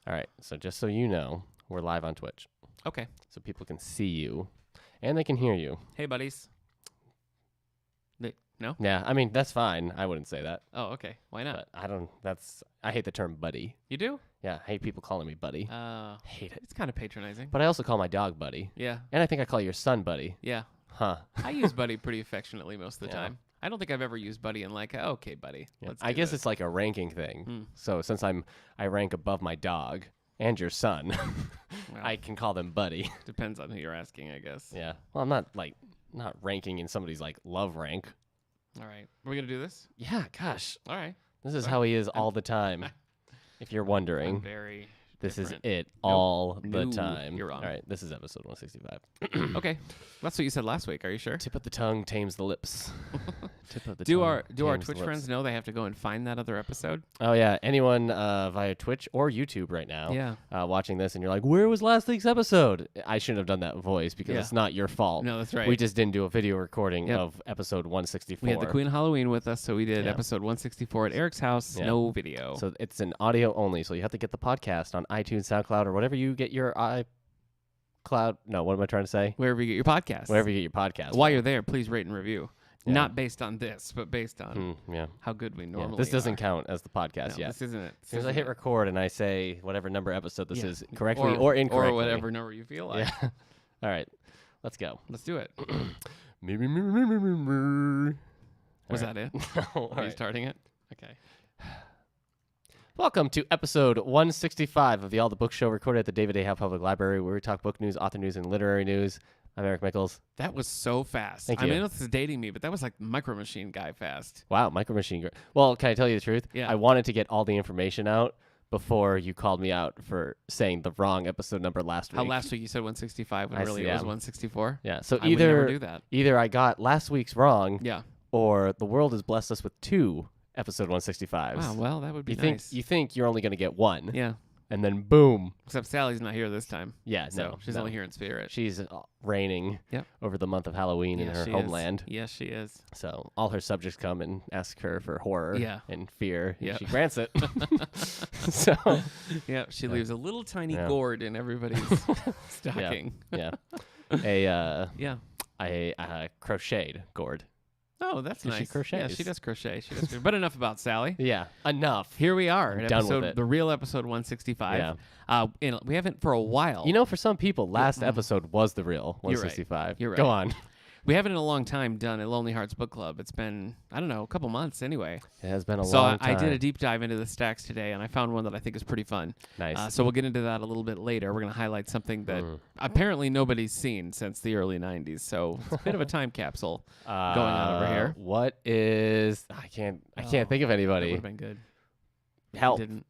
All right. So just so you know, we're live on Twitch. Okay. So people can see you and they can hear you. Hey, buddies. No? Yeah. I mean, that's fine. I wouldn't say that. Oh, okay. Why not? But I hate the term buddy. You do? Yeah. I hate people calling me buddy. Hate it. It's kind of patronizing. But I also call my dog buddy. Yeah. And I think I call your son buddy. Yeah. Huh. I use buddy pretty affectionately most of the Yeah. time. I don't think I've ever used buddy and like, okay, buddy. Yeah. Let's I do guess this. it's like a ranking thing. Hmm. So since I rank above my dog and your son, Well, I can call them buddy. depends on who you're asking, I guess. Yeah. Well, I'm not ranking in somebody's like love rank. All right. Are we going to do this? Yeah, gosh. All right. This is Sorry. how he is all the time. If you're I'm wondering, very this different. is it all the No, time. you're wrong. All right, this is episode 165. Okay. That's what you said last week. Are you sure? Tip of the tongue tames the lips. Tip of the Do tongue our tames Twitch the lips. friends know they have to go and find that other episode? Oh yeah, anyone via Twitch or YouTube right now Yeah. watching this, and you're like, "Where was last week's episode?" I shouldn't have done that voice because Yeah. it's not your fault. No, that's right. We just didn't do a video recording Yep. of episode 164. We had the Queen of Halloween with us, so we did Yeah. episode 164 at Eric's house. Yeah. No video. So it's an audio only. So you have to get the podcast on iTunes, SoundCloud, or whatever you get your iCloud. No, what am I trying to say? wherever you get your podcast. Wherever you get your podcast. While you're there, please rate and review. Yeah. Not based on this, but based on Yeah. how good we Yeah. normally This doesn't are. count as the podcast No, yet. This isn't it. As soon as I hit record and I say whatever number episode this Yeah. is correctly or incorrectly. Or whatever number you feel like. Yeah. All right. Let's go. Let's do it. Was All that it? No, all Are you right. starting it? Okay. Welcome to episode 165 of the All the Book Show, recorded at the David A. Howe Public Library, where we talk book news, author news, and literary news. I'm Eric Michaels. That was so fast. Thank I you. mean, this is dating me, but that was like Micro Machine guy fast. Wow, Micro Machine. Well, can I tell you the truth? Yeah. I wanted to get all the information out before you called me out for saying the wrong episode number last week. How last week you said 165 when I really see, it was yeah. 164? Yeah. So I would never do either that. either I got last week's wrong, Yeah. or the world has blessed us with two episode 165s. Wow, well, that would be you nice. think you're only going to get one, Yeah. and then boom. Except Sally's not here this time. Yeah, So no, she's no. only here in spirit. She's reigning Yep. over the month of Halloween in Yeah, her she homeland. Is. Yes, she is. So all her subjects come and ask her for horror Yeah. and fear. And Yep. she grants it. So Yeah, she Yeah. leaves a little tiny Yeah. gourd in everybody's stocking. yeah, Yeah. a crocheted gourd. Oh, that's 'Cause she nice. Yeah, crochets. she does crochet. She does. But enough about Sally. Yeah, enough. Here we are I'm at done with episode, it. the real episode 165. Yeah. And we haven't for a while. You know, for some people, last Mm. episode was the real You're right. 165. You're Go right. on. we haven't in a long time done a Lonely Hearts Book Club. It's been, I don't know, a couple months anyway. It has been a So long I time. did a deep dive into the stacks today, and I found one that I think is pretty fun. Nice. So we'll get into that a little bit later. We're going to highlight something that Mm. apparently nobody's seen since the early 90s. So it's a bit of a time capsule. going on over here. What is? I can't think of That anybody. would have been good. Help. Didn't.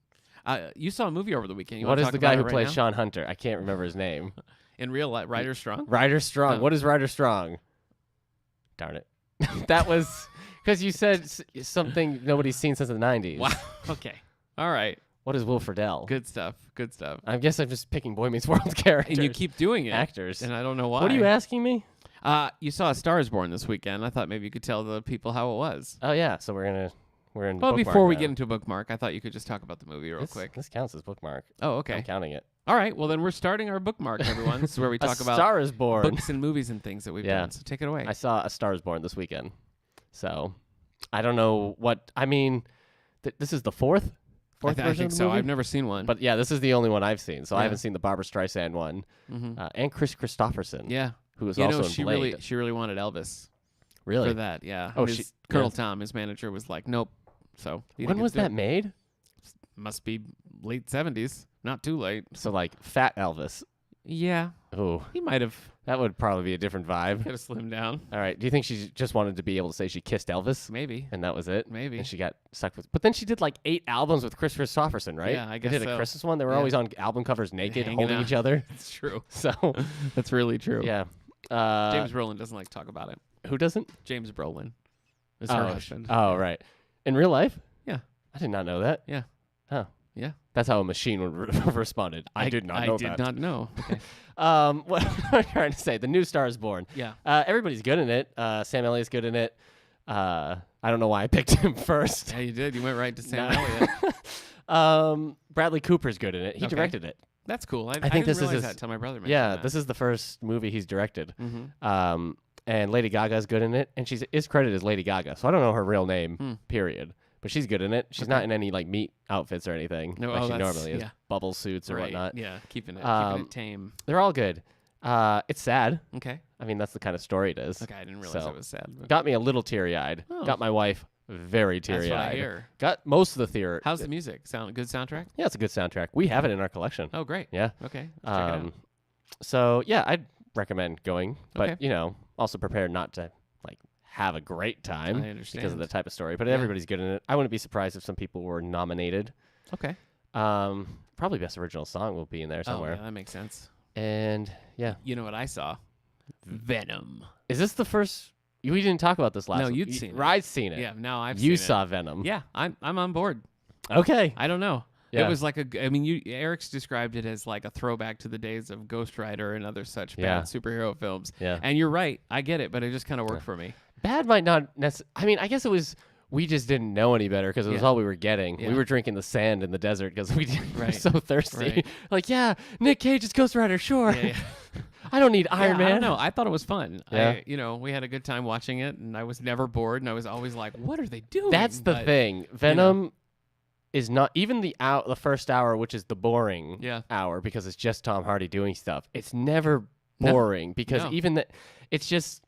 You saw a movie over the weekend. You What wanna is talk the guy about who it right plays now? Sean Hunter? I can't remember his name. In real life? Ryder Strong? Ryder Strong. Oh. What is Ryder Strong? Darn it. That was because you said something nobody's seen since the 90s. Wow. Okay. All right. What is Will Friedle? Good stuff. Good stuff. I guess I'm just picking Boy Meets World characters. And you keep doing it. actors. And I don't know why. What are you asking me? You saw A Star is Born this weekend. I thought maybe you could tell the people how it was. Oh yeah, so we're in. Well, bookmark before we now. get into a bookmark, I thought you could just talk about the movie real this, quick. this counts as bookmark. Oh, I'm okay. counting it. All right. Well, then we're starting our bookmark, everyone. This is where we talk A about Star is Born. books and movies and things that we've Yeah. done. So take it away. I saw A Star is Born this weekend. So I don't know what I mean. This is the fourth I version think of the so. movie? I've never seen one. But yeah, this is the only one I've seen. So I Yeah. haven't seen the Barbara Streisand one, Mhm. and Chris Christopherson, Yeah. who was You also know, in she Blade. really wanted Elvis Really? for that. Yeah. Oh, his she- Colonel yeah. Tom, his manager, was like, nope. So he When didn't get was to do that it. made? Must be late 70s. Not too late. So like Fat Elvis. Yeah. Oh, He might have that would probably be a different vibe. could have slimmed down. All right. Do you think she just wanted to be able to say she kissed Elvis Maybe. and that was it? Maybe. And she got stuck with. But then she did like 8 albums with Chris Christopherson, right? Yeah, I They guess did a so. Christmas one. They were Yeah. always on album covers naked, Hanging holding out. each other. It's true. So That's really true. yeah. James Brolin doesn't like to talk about it. Who doesn't? James Brolin is her husband. Oh, right. In real life? Yeah. I did not know that. Yeah. Oh. Yeah. That's how a machine would have responded. I did not know I that. did not know. Okay. What I'm trying to say, the new Star is Born. Yeah. Everybody's good in it. Sam Elliott's good in it. I don't know why I picked him first. Yeah, you did. You went right to Sam No. Elliott. Bradley Cooper's good in it. He Okay. directed it. That's cool. I think didn't this is realize his- that until my brother mentioned Yeah, that. this is the first movie he's directed. Mm-hmm. And Lady Gaga's good in it, and she is credited as Lady Gaga. So I don't know her real name, period. But she's good in it. She's not in any like meat outfits or anything No, like she that's- normally is. yeah. Bubble suits or Right. whatnot. Yeah, keeping it tame. They're all good. It's sad. Okay. I mean, that's the kind of story it is. Okay, I didn't realize So, it was sad. But Got me a little teary-eyed. Oh. Got my wife very that's what I teary-eyed. hear. Got most of the theater. How's the music? Good soundtrack? Yeah, it's a good soundtrack. We have it in our collection. Oh, great. Yeah. Okay. Let's check it out. So yeah, I'd recommend going, but Okay. Also prepare not to like have a great time I because of understand. the type of story. But Yeah. everybody's good in it. I wouldn't be surprised if some people were nominated. Okay. Probably best original song will be in there Oh, somewhere. yeah, that makes sense. And yeah, You know what I saw? Venom. is this the first? We didn't talk about this last. No, week. you'd seen it. I'd seen it. Yeah, now I've You seen saw Venom. it. Yeah, I'm on board. Okay. I don't know. Yeah. It was like Eric's described it as like a throwback to the days of Ghost Rider and other such Yeah. bad superhero films. Yeah. And you're right. I get it, but it just kind of worked for me. Bad might not necessarily. I mean, I guess it was. We just didn't know any better because it was Yeah. all we were getting. Yeah. We were drinking the sand in the desert because we were Right. so thirsty. Right. Like, yeah, Nick Cage is Ghost Rider, sure. Yeah, I don't need Iron I Man. don't know. I thought it was fun. Yeah. We had a good time watching it, and I was never bored, and I was always like, "What are they doing?" That's the But, thing. Venom is not even the first hour, which is the boring Yeah. hour because it's just Tom Hardy doing stuff. It's never No. boring because No. even it's just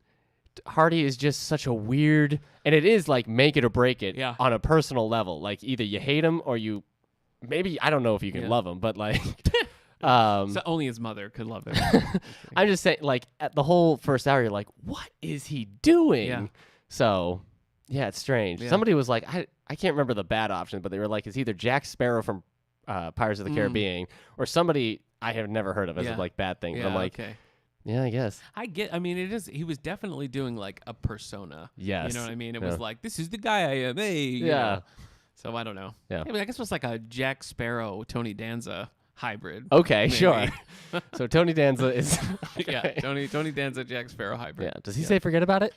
Hardy is just such a weird, and it is like make it or break it Yeah. on a personal level. Like either you hate him or you, maybe I don't know if you can Yeah. love him, but like, So only his mother could love him. I'm just saying, like at the whole first hour, you're like, what is he doing? Yeah. So, yeah, it's strange. Yeah. Somebody was like, I can't remember the bad option, but they were like, it's either Jack Sparrow from Pirates of the Caribbean or somebody I have never heard of as Yeah. a like bad thing. yeah, But I'm like, okay. yeah, I guess. I mean, it is. He was definitely doing like a persona. Yes. You know what I mean? It Yeah. was like, this is the guy I am. Hey. you Yeah. know. So I don't know. Yeah. I guess it was like a Jack Sparrow, Tony Danza hybrid. Okay, Maybe. sure. So Tony Danza is. Yeah, Tony Danza, Jack Sparrow hybrid. Yeah. Does he say forget about it?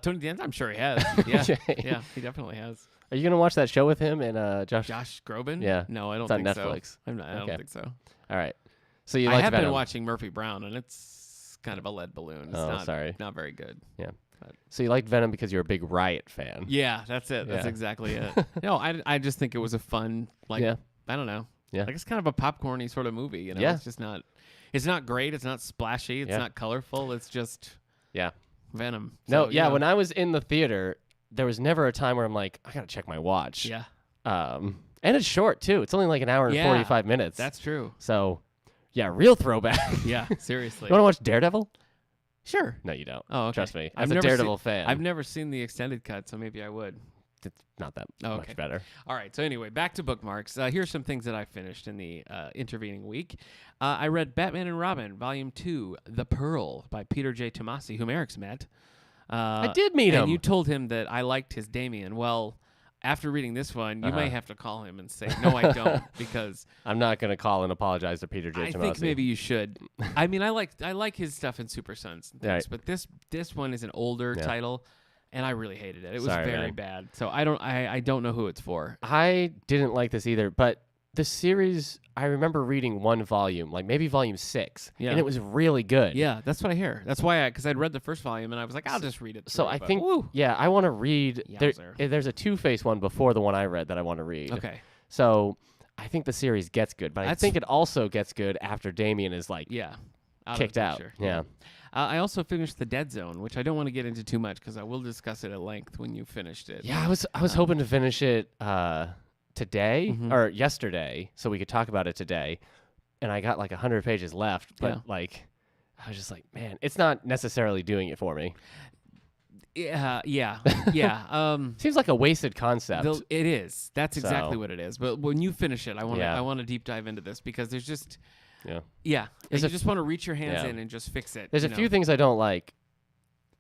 Tony Danza? I'm sure he has. Yeah, Okay. yeah, he definitely has. Are you gonna watch that show with him and Josh? Josh Groban? Yeah. No, I don't It's on think Netflix. so. I Okay. don't think so. All right. So you I liked have Venom. been watching Murphy Brown, and it's kind of a lead balloon. It's Oh, not, sorry. not very good. So you liked Venom because you're a big Riot fan. Yeah, that's it. That's Yeah. exactly it. No, I just think it was a fun, like, Yeah. I don't know. Yeah. Like, it's kind of a popcorny sort of movie, you know? Yeah. It's just not, it's not great. It's not splashy. It's Yeah. not colorful. It's just Yeah. Venom. No, So, you yeah. know, When I was in the theater, there was never a time where I'm like, I gotta check my watch. yeah, And it's short too. It's only like an hour and Yeah, 45 minutes. that's true. So, yeah, real throwback. Yeah, seriously. You want to watch Daredevil? Sure. No, you don't. Oh, okay. Trust me. I've As a never Daredevil fan, I've never seen the extended cut, so maybe I would. it's not that Oh, okay. much better. All right. So anyway, back to bookmarks. Here's some things that I finished in the intervening week. I read Batman and Robin, Volume 2, The Pearl by Peter J. Tomasi, whom Eric's met. I did meet him. And you told him that I liked his Damien. Well, after reading this one, you may have to call him and say, no, I don't, because I'm not gonna call and apologize to Peter J. I Tomasi. think maybe you should. I mean, I like his stuff in Super Sons and things, Right. but this one is an older Yeah. title, and I really hated it. It was Sorry, very man. bad. So I don't know who it's for. I didn't like this either, but the series, I remember reading one volume, like maybe volume 6, Yeah. and it was really good. Yeah, that's what I hear. That's why because I'd read the first volume and I was like, I'll just read it. So through, I but- think, Woo. yeah, I want to read. Yowzer. There's a Two-Face one before the one I read that I want to read. Okay. So I think the series gets good, but I That's- think it also gets good after Damien is like Yeah. Out of kicked the out. picture. Yeah. I also finished The Dead Zone, which I don't want to get into too much because I will discuss it at length when you finished it. Yeah, I was hoping to finish it today Mhm. or yesterday so we could talk about it today. And I got like 100 pages left, but Yeah. like I was just like, man, it's not necessarily doing it for me. Yeah. Yeah. Seems like a wasted concept. It is. That's exactly So- what it is. But when you finish it, I want to Yeah. I want to deep dive into this because there's just Yeah. yeah. There's you a just want to reach your hands yeah. in and just fix it. There's you a know? few things I don't like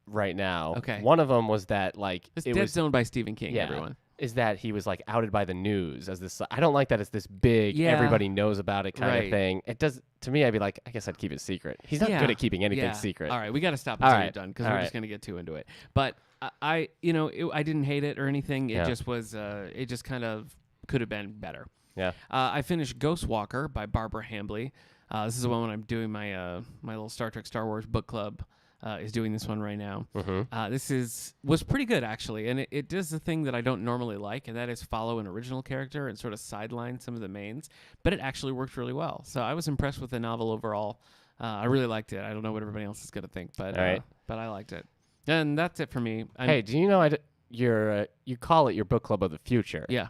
right now. Okay. One of them was that like It's it Dead was Zone by Stephen King. yeah, Everyone. is that he was like outed by the news as this. I don't like that it's this big, Yeah. everybody knows about it kind Right. of thing. It does to me. I'd be like, I guess I'd keep it secret. He's not Yeah. good at keeping anything Yeah. secret. All right, we got to stop All until right. you're done because All we're right. just going to get too into it. But I didn't hate it or anything. It Yeah. just was. It just kind of could have been better. Yeah. I finished Ghost Walker by Barbara Hambly. This is the one when I'm doing my my little Star Wars book club. Is doing this one right now. This was pretty good actually, and it does the thing that I don't normally like, and that is follow an original character and sort of sideline some of the mains. But it actually worked really well, so I was impressed with the novel overall. I really liked it. I don't know what everybody else is gonna think, but All right. but I liked it, and that's it for me. Hey, do you know you call it your book club of the future? Yeah.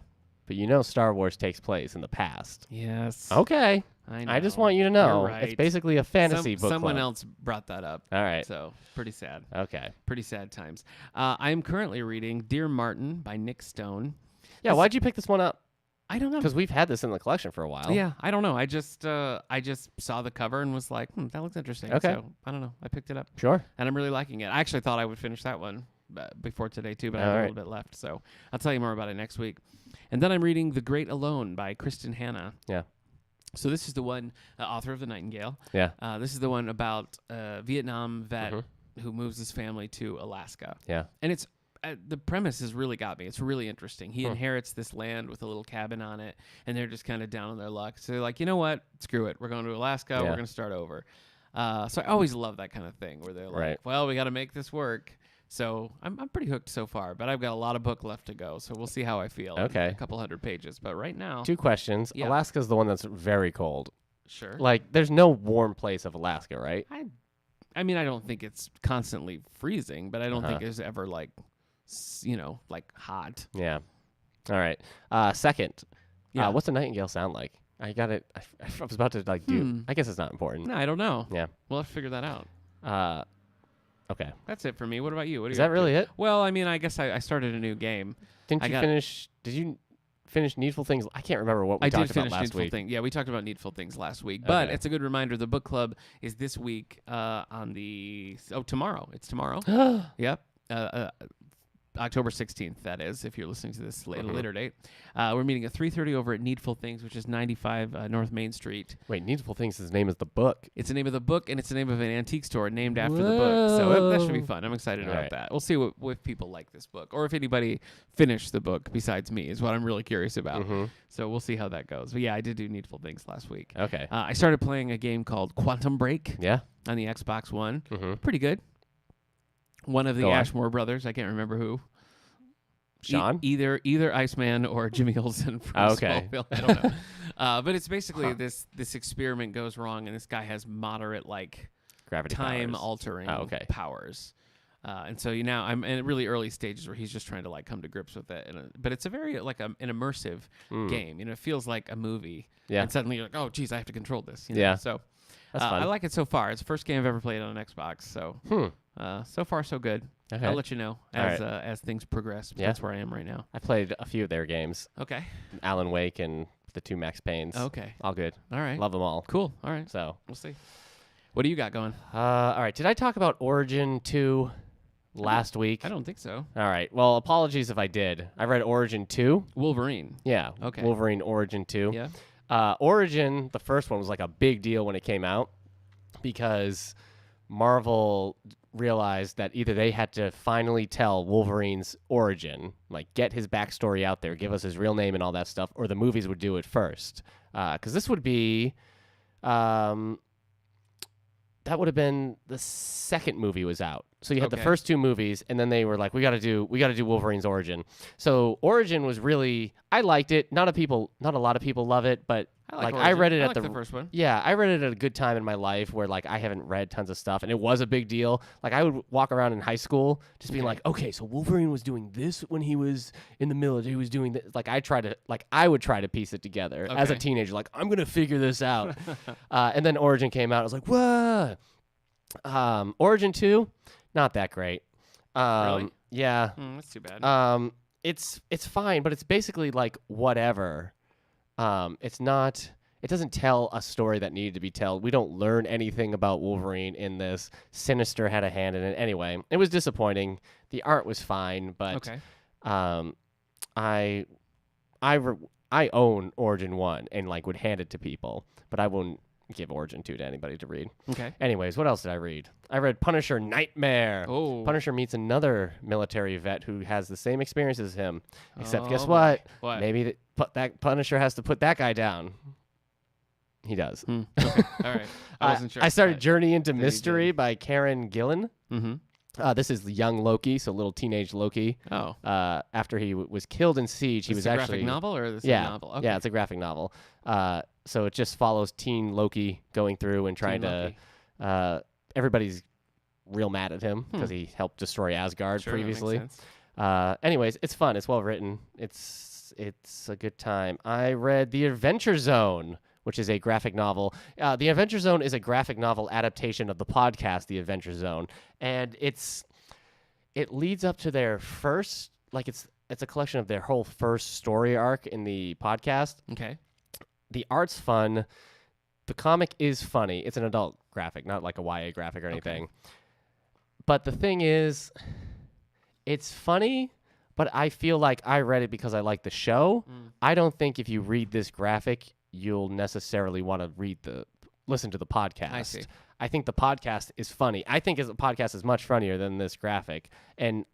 But you know Star Wars takes place in the past. Yes. Okay. I know. I just want you to know You're right. it's basically a fantasy book Someone club. else brought that up. All right. So pretty sad. Okay. Pretty sad times. I am currently reading Dear Martin by Nick Stone. Yeah, why'd you pick this one up? I don't know. Because we've had this in the collection for a while. Yeah, I don't know. I just saw the cover and was like, that looks interesting. Okay. So I don't know. I picked it up Sure. and I'm really liking it. I actually thought I would finish that one before today too, but I have All a right. little bit left. So I'll tell you more about it next week. And then I'm reading The Great Alone by Kristen Hanna. Yeah. So this is the one, author of The Nightingale. Yeah. This is the one about a Vietnam vet Mhm. who moves his family to Alaska. Yeah. And it's the premise has really got me. It's really interesting. He inherits this land with a little cabin on it, and they're just kind of down on their luck. So they're like, you know what? Screw it. We're going to Alaska. Yeah. We're going to start over. So I always love that kind of thing where they're like, Right. well, we got to make this work. So I'm pretty hooked so far, but I've got a lot of book left to go. So we'll see how I feel. in Okay. a couple hundred pages. But right now, 2 questions. Yeah. Alaska's the one that's very cold. sure. Like, there's no warm place of Alaska, right? I mean, I don't think it's constantly freezing, but I don't think Uh-huh. it's ever like, like hot. Yeah. All right. Second, Yeah. what's a nightingale sound like? I got it. I was about to like do. I guess it's not important. No, I don't know. Yeah. We'll have to figure that out. Okay. That's it for me. What about you? What are Is you that up to? really it? Well, I mean, I guess I started a new game. Didn't I you got- finish? Did you finish Needful Things? I can't remember what we I talked did about finish last Needful week. Things. Yeah, we talked about Needful Things last week. But Okay. it's a good reminder. The book club is this week on the tomorrow. It's tomorrow. Yep. October 16th, that is, if you're listening to this at a later date. We're meeting at 3:30 over at Needful Things, which is 95 North Main Street. Wait, Needful Things. His name is the book. It's the name of the book, and it's the name of an antique store named after the book. So that should be Whoa. fun. I'm excited All about right. that. We'll see if people like this book, or if anybody finished the book besides me, is what I'm really curious about. Mm-hmm. So we'll see how that goes. But yeah, I did do Needful Things last week. Okay. I started playing a game called Quantum Break Yeah. on the Xbox One. Mm-hmm. Pretty good. One of the Go on. Ashmore brothers, I can't remember who. Sean? Either Iceman or Jimmy Olsen from Oh, okay. Smallville. I don't know. But it's basically this experiment goes wrong, and this guy has moderate Gravity time powers. altering Oh, okay. powers. And so I'm in really early stages where he's just trying to come to grips with it. But it's a very an immersive game. It feels like a movie. Yeah. And suddenly you're like, oh, geez, I have to control this. Yeah. So That's fun. I like it so far. It's the first game I've ever played on an Xbox. So so far so good. Okay. I'll let you know All as right. As things progress. But Yeah. That's where I am right now. I played a few of their games. Okay. Alan Wake and the 2 Max Paynes. Okay. All good. All right. Love them all. Cool. All right. So, We'll see. What do you got going? all right. Did I talk about Origin 2 last week? I don't think so. All right. Well, apologies if I did. I read Origin 2. Wolverine. Yeah. Okay. Wolverine Origin 2. Yeah. Origin, the first one, was like a big deal when it came out because Marvel realized that either they had to finally tell Wolverine's origin, like get his backstory out there, give us his real name and all that stuff, or the movies would do it first. Because this would be, that would have been the second movie was out. So you had the Okay. first 2 movies, and then they were like, we got to do Wolverine's origin. So Origin was really, I liked it. Not a lot of people love it, but I like I Origin. read it I at like the the first one. yeah, I read it at a good time in my life where like I haven't read tons of stuff, and it was a big deal. Like I would walk around in high school just being Okay. like, okay, so Wolverine was doing this when he was in the military. He was doing this. Like I would try to piece it together as a Okay. teenager. Like I'm gonna figure this out. And then Origin came out. I was like, what? Origin 2, not that great. Really? Yeah. That's too bad. It's fine, but it's basically like whatever. It doesn't tell a story that needed to be told. We don't learn anything about Wolverine in this. Sinister had a hand in it. Anyway, it was disappointing. The art was fine, but Okay. I own Origin 1 and like would hand it to people, but I wouldn't give Origin 2 to anybody to read. Okay. Anyways, what else did I read? I read Punisher Nightmare. Oh. Punisher meets another military vet who has the same experience as him. Except guess Oh, what? boy. What? Maybe that Punisher has to put that guy down. He does. Okay. All right. I wasn't sure. I started but- Journey into he Mystery did. by Karen Gillan. Mhm. This is young Loki, so little teenage Loki. Oh. After he was killed in Siege, he Is was this a actually graphic novel or this is yeah, a novel? Okay. yeah, it's a graphic novel. So it just follows teen Loki going through and trying Teen to. Everybody's real mad at him because he helped destroy Asgard Sure, that makes previously. sense. Anyways, it's fun. It's well written. It's a good time. I read The Adventure Zone, which is a graphic novel. The Adventure Zone is a graphic novel adaptation of the podcast The Adventure Zone, and it leads up to their first, like it's a collection of their whole first story arc in the podcast. Okay. The art's fun. The comic is funny. It's an adult graphic, not like a YA graphic or anything. But the thing is, it's funny, but I feel like I read it because I like the show. I don't think if you read this graphic, you'll necessarily want to listen to the podcast. I see. I think the podcast is funny. I think the podcast is much funnier than this graphic. And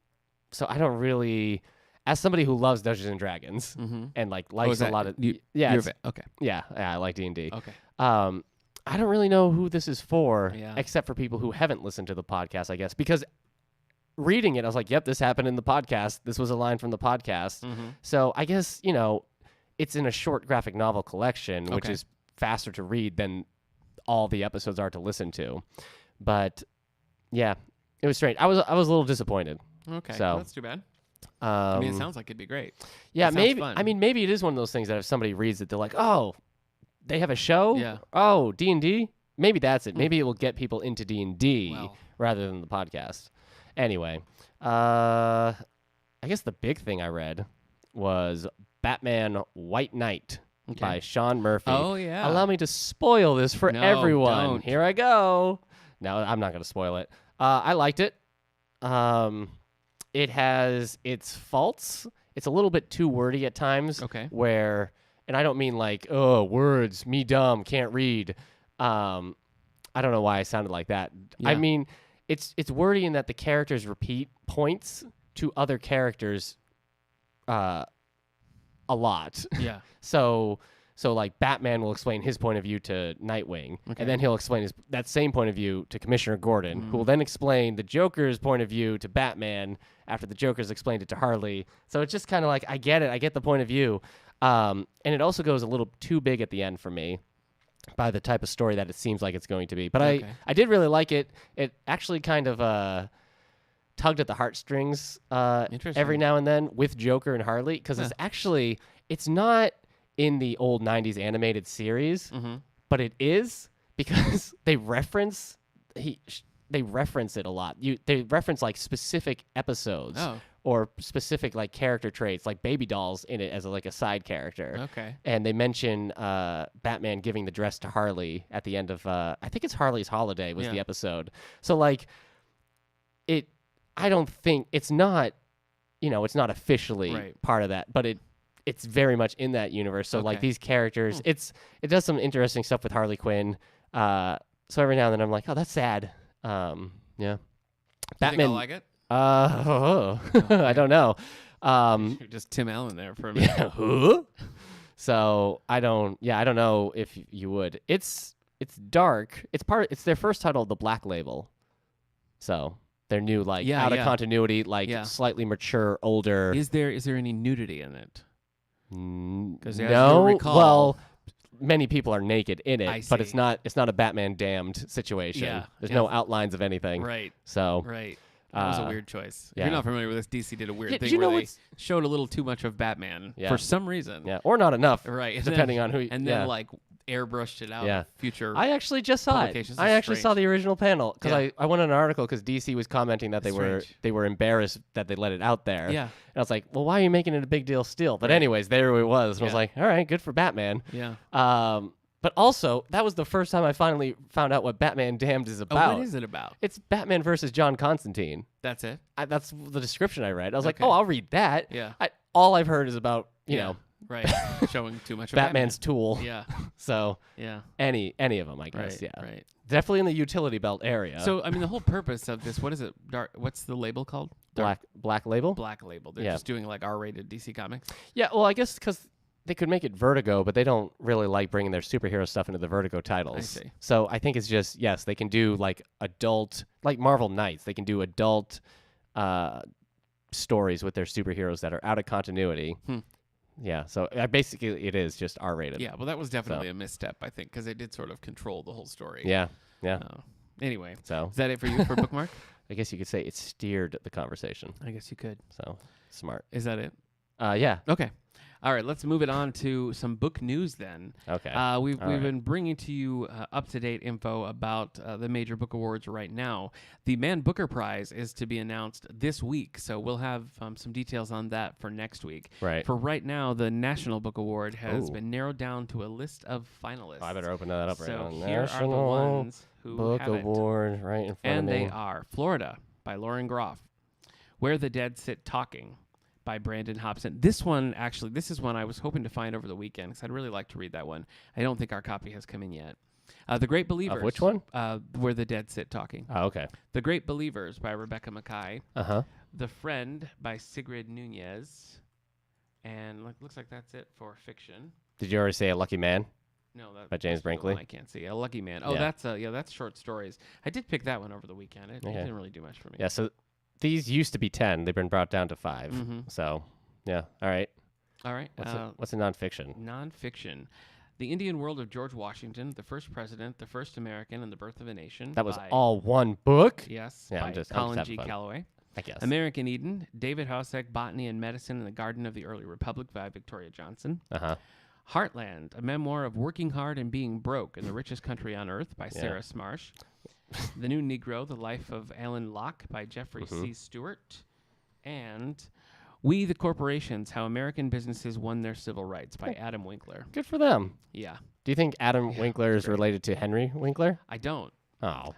so I don't really, as somebody who loves Dungeons and Dragons and like likes a lot of, Okay. yeah, I like D&D. Okay. I don't really know who this is for, Yeah. except for people who haven't listened to the podcast, I guess, because reading it, I was like, yep, this happened in the podcast. This was a line from the podcast. So I guess, it's in a short graphic novel collection, which Okay. is faster to read than all the episodes are to listen to. But yeah, it was strange. I was a little disappointed. Okay. So, That's too bad. I mean, it Um, sounds like it'd be great. yeah, sounds maybe. fun. I mean, maybe it is one of those things that if somebody reads it, they're like, "Oh, they have a show. Yeah. Oh, D&D. Maybe that's it. Maybe it will get people into D&D Well. rather than the podcast." Anyway, I guess the big thing I read was Batman White Knight by Sean Murphy. Oh, yeah. Allow me to spoil this for No, everyone. don't. Here I go. No, I'm not going to spoil it. I liked it. It has its faults. It's a little bit too wordy at times. Okay. Where, and I don't mean like, oh, words, me dumb, can't read. I don't know why I sounded like that. I Yeah. mean, it's wordy in that the characters repeat points to other characters a lot. Yeah. So like Batman will explain his point of view to Nightwing, Okay. and then he'll explain that same point of view to Commissioner Gordon, who will then explain the Joker's point of view to Batman after the Joker's explained it to Harley. So it's just kind of like, I get it, I get the point of view. And it also goes a little too big at the end for me by the type of story that it seems like it's going to be. But Okay. I did really like it. It actually kind of tugged at the heartstrings Interesting. every now and then with Joker and Harley, because it's not in the old 90s animated series, but it is because they reference it a lot. They reference like specific episodes Oh. or specific like character traits, like baby dolls in it as like a side character. Okay. And they mention Batman giving the dress to Harley at the end of I think it's Harley's Holiday was Yeah. the episode. So like I don't think it's not it's not officially Right. part of that, but it's very much in that universe. So like Okay. these characters, it does some interesting stuff with Harley Quinn. So every now and then I'm like, oh, that's sad. Yeah. You think Batman. I'll like it? I don't know. You're just Tim Allen there for a minute. Yeah. Huh? So I don't know if you would. It's dark. It's their first title, The Black Label. So their new Yeah, out of yeah. continuity, Yeah. slightly mature, older. Is there any nudity in it? Because as you no, recall- well, many people are naked in it, I but see. it's not a Batman damned situation. Yeah, There's yeah. no outlines of anything. Right. So Right. That was a Uh, weird choice. If yeah. you're not familiar with this, DC did a weird Yeah, thing did you where know they what's- showed a little too much of Batman Yeah. for some reason. yeah, or not enough, Right. and depending then, on who. And yeah. then like airbrushed it out. Yeah. in Future. I actually just saw it. publications I is actually saw strange. the original panel because Yeah. I went on an article because DC was commenting that Strange. they were embarrassed that they let it out there. Yeah. And I was like, well, why are you making it a big deal still? But Right. anyways, there it was. And I was Yeah. like, all right, good for Batman. Yeah. But also, that was the first time I finally found out what Batman Damned is Oh, about. what is it about? It's Batman versus John Constantine. That's it. That's the description I read. I was like, Okay. oh, I'll read that. Yeah. All I've heard is about, you Yeah. know, Right. Showing too much of Batman's tool. Batman. Yeah. So Yeah. any of them, I guess. Right. Yeah. Right. Definitely in the utility belt area. So I mean, the whole purpose of this, what is it? What's the label called? Black Label. Black Label. They're Yeah. just doing like R-rated DC Comics. Yeah. Well, I guess because they could make it Vertigo, but they don't really like bringing their superhero stuff into the Vertigo titles. I see. So I think it's just yes, they can do like adult, like Marvel Knights. They can do adult stories with their superheroes that are out of continuity. Yeah, so basically it is just R-rated. Yeah, well, that was definitely a misstep, I think, because they did sort of control the whole story. Yeah. Anyway, So is that it for you for bookmark? I guess you could say it steered the conversation. I guess you could. So smart. Is that it? Yeah. Okay. All right, let's move it on to some book news then. Okay. We've right. been bringing to you up-to-date info about the major book awards right now. The Man Booker Prize is to be announced this week, so we'll have some details on that for next week. Right. For right now, the National Book Award has Ooh. been narrowed down to a list of finalists. I better open that up right now. So here are the National ones who Book have it. Award right in front And of me. they are Florida by Lauren Groff, Where the Dead Sit Talking by Brandon Hobson. This one, actually, this is one I was hoping to find over the weekend because I'd really like to read that one. I don't think our copy has come in yet. The Great Believers. Of which one? Where the Dead Sit Talking. Oh, okay. The Great Believers by Rebecca Mackay. Uh-huh. The Friend by Sigrid Nunez. And looks like that's it for fiction. Did you already say A Lucky Man? No, that By James that's the one Brinkley? I can't see. A Lucky Man. Oh, Yeah. that's short stories. I did pick that one over the weekend. It Okay. didn't really do much for me. Yeah, so these used to be 10. They've been brought down to 5. Mhm. So, yeah. All right. All right. What's a nonfiction? Nonfiction. The Indian World of George Washington, The First President, The First American, and the Birth of a Nation. That was by, all one book? Yes, Yeah, by I'm just Colin having G. fun. Calloway. I guess. American Eden, David Howsack, Botany and Medicine in the Garden of the Early Republic by Victoria Johnson. Uh-huh. Heartland, a memoir of working hard and being broke in the richest country on earth by Sarah Smarsh. The New Negro, The Life of Alan Locke by Jeffrey C. Stewart. And We the Corporations, How American Businesses Won Their Civil Rights by Adam Winkler. Good for them. Yeah, Do you think Adam Winkler is great. related to Henry Winkler? I don't. Oh.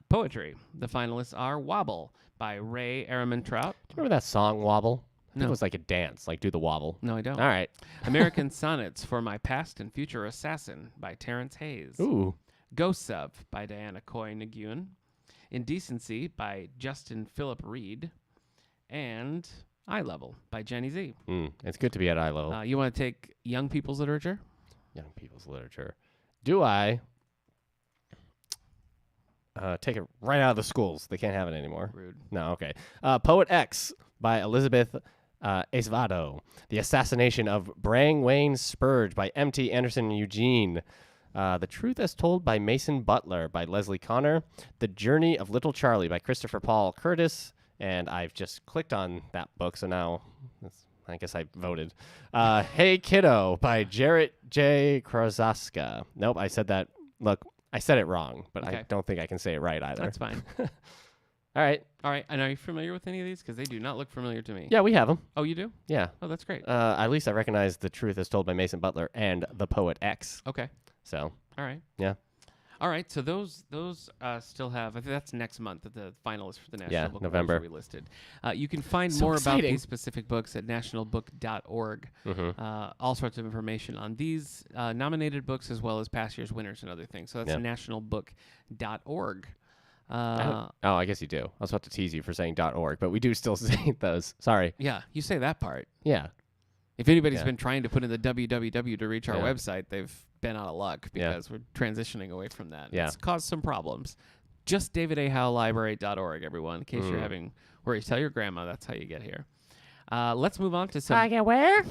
Poetry. The finalists are Wobble by Ray Ehrman Trout. Do you remember that song, Wobble? I think No. it was like a dance, like Do the Wobble. No, I don't. All right. American Sonnets for My Past and Future Assassin by Terrence Hayes. Ooh. Ghosts of by Diana Coy Nguyen. Indecency by Justin Philip Reed. And Eye Level by Jenny Z. It's good to be at eye level. You want to take young people's literature? Young people's literature. Do I take it right out of the schools? They can't have it anymore. Rude. No, okay. Poet X by Elizabeth Esvado. The Assassination of Brangwaine Spurge by M.T. Anderson and Eugene. The Truth as Told by Mason Butler by Leslie Connor. The Journey of Little Charlie by Christopher Paul Curtis. And I've just clicked on that book, so now I guess I voted. Hey Kiddo by Jarrett J. Krasaska. Nope, I said that. Look, I said it wrong, but I Okay. don't think I can say it right either. That's fine. All right. All right. And are you familiar with any of these? Because they do not look familiar to me. Yeah, we have them. Oh, you do? Yeah. Oh, that's great. At least I recognize The Truth as Told by Mason Butler and The Poet X. Okay. So, All right. yeah. All right, so those still have. I think that's next month that the finalists for the National Yeah, Book November. Awards will be listed. You can find So more about exciting. these specific books at nationalbook.org. All sorts of information on these nominated books as well as past year's winners and other things. So that's Yeah. nationalbook.org. I guess you do. I was about to tease you for saying .org, but we do still say those. Sorry. Yeah, you say that part. Yeah. If anybody's Yeah. been trying to put in the www to reach our Yeah. website, they've been out of luck Yeah. because we're transitioning away from that. Yeah. It's caused some problems. Just davidahowlibrary.org, everyone, in case you're having worries. Tell your grandma that's how you get here. Let's move on to some get where?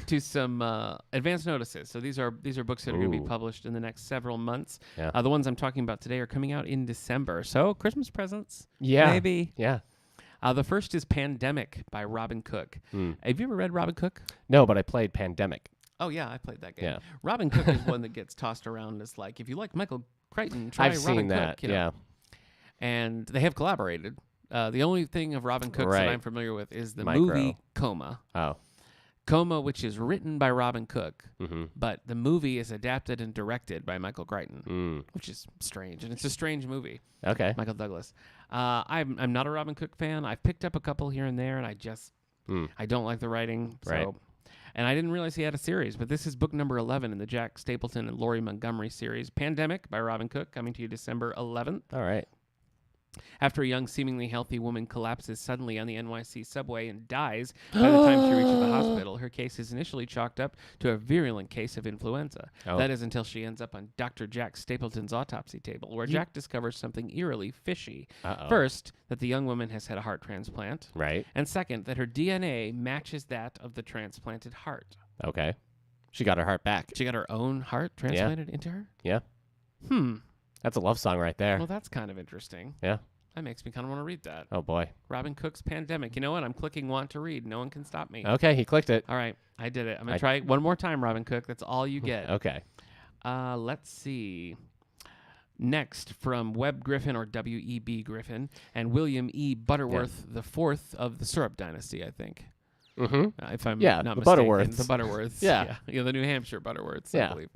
to some advance notices. So these are books that are going to be Ooh. published in the next several months. Yeah. The ones I'm talking about today are coming out in December. So Christmas presents, Yeah. maybe. Yeah. The first is Pandemic by Robin Cook. Have you ever read Robin Cook? No, but I played Pandemic. Oh, yeah, I played that game. Yeah. Robin Cook is one that gets tossed around as like, if you like Michael Crichton, try I've Robin seen that. Cook. You know? Yeah. And they have collaborated. The only thing of Robin Cook's Right. that I'm familiar with is the Micro. movie Coma. Oh. Coma, which is written by Robin Cook, Mm-hmm. but the movie is adapted and directed by Michael Crichton, which is strange. And it's a strange movie. Okay. Michael Douglas. I'm not a Robin Cook fan. I've picked up a couple here and there, and I don't like the writing. So. Right. And I didn't realize he had a series, but this is book number 11 in the Jack Stapleton and Laurie Montgomery series, Pandemic by Robin Cook, coming to you December 11th. All right. After a young, seemingly healthy woman collapses suddenly on the NYC subway and dies by the time she reaches the hospital, her case is initially chalked up to a virulent case of influenza. Oh. That is until she ends up on Dr. Jack Stapleton's autopsy table, where Jack discovers something eerily fishy. Uh-oh. First, that the young woman has had a heart transplant. Right. And second, that her DNA matches that of the transplanted heart. Okay. She got her heart back. She got her own heart transplanted into her? Yeah. That's a love song right there. Well, that's kind of interesting. Yeah. That makes me kind of want to read that. Oh, boy. Robin Cook's Pandemic. You know what? I'm clicking want to read. No one can stop me. Okay, he clicked it. All right. I did it. I'm going to try it one more time, Robin Cook. That's all you get. Okay. Let's see. Next, from Webb Griffin, or W.E.B. Griffin, and William E. Butterworth, the fourth of the Syrup Dynasty, I think. Mm-hmm. If I'm Yeah, not the mistaken. Butterworths. The Butterworths. Yeah. The New Hampshire Butterworths, Yeah. I believe.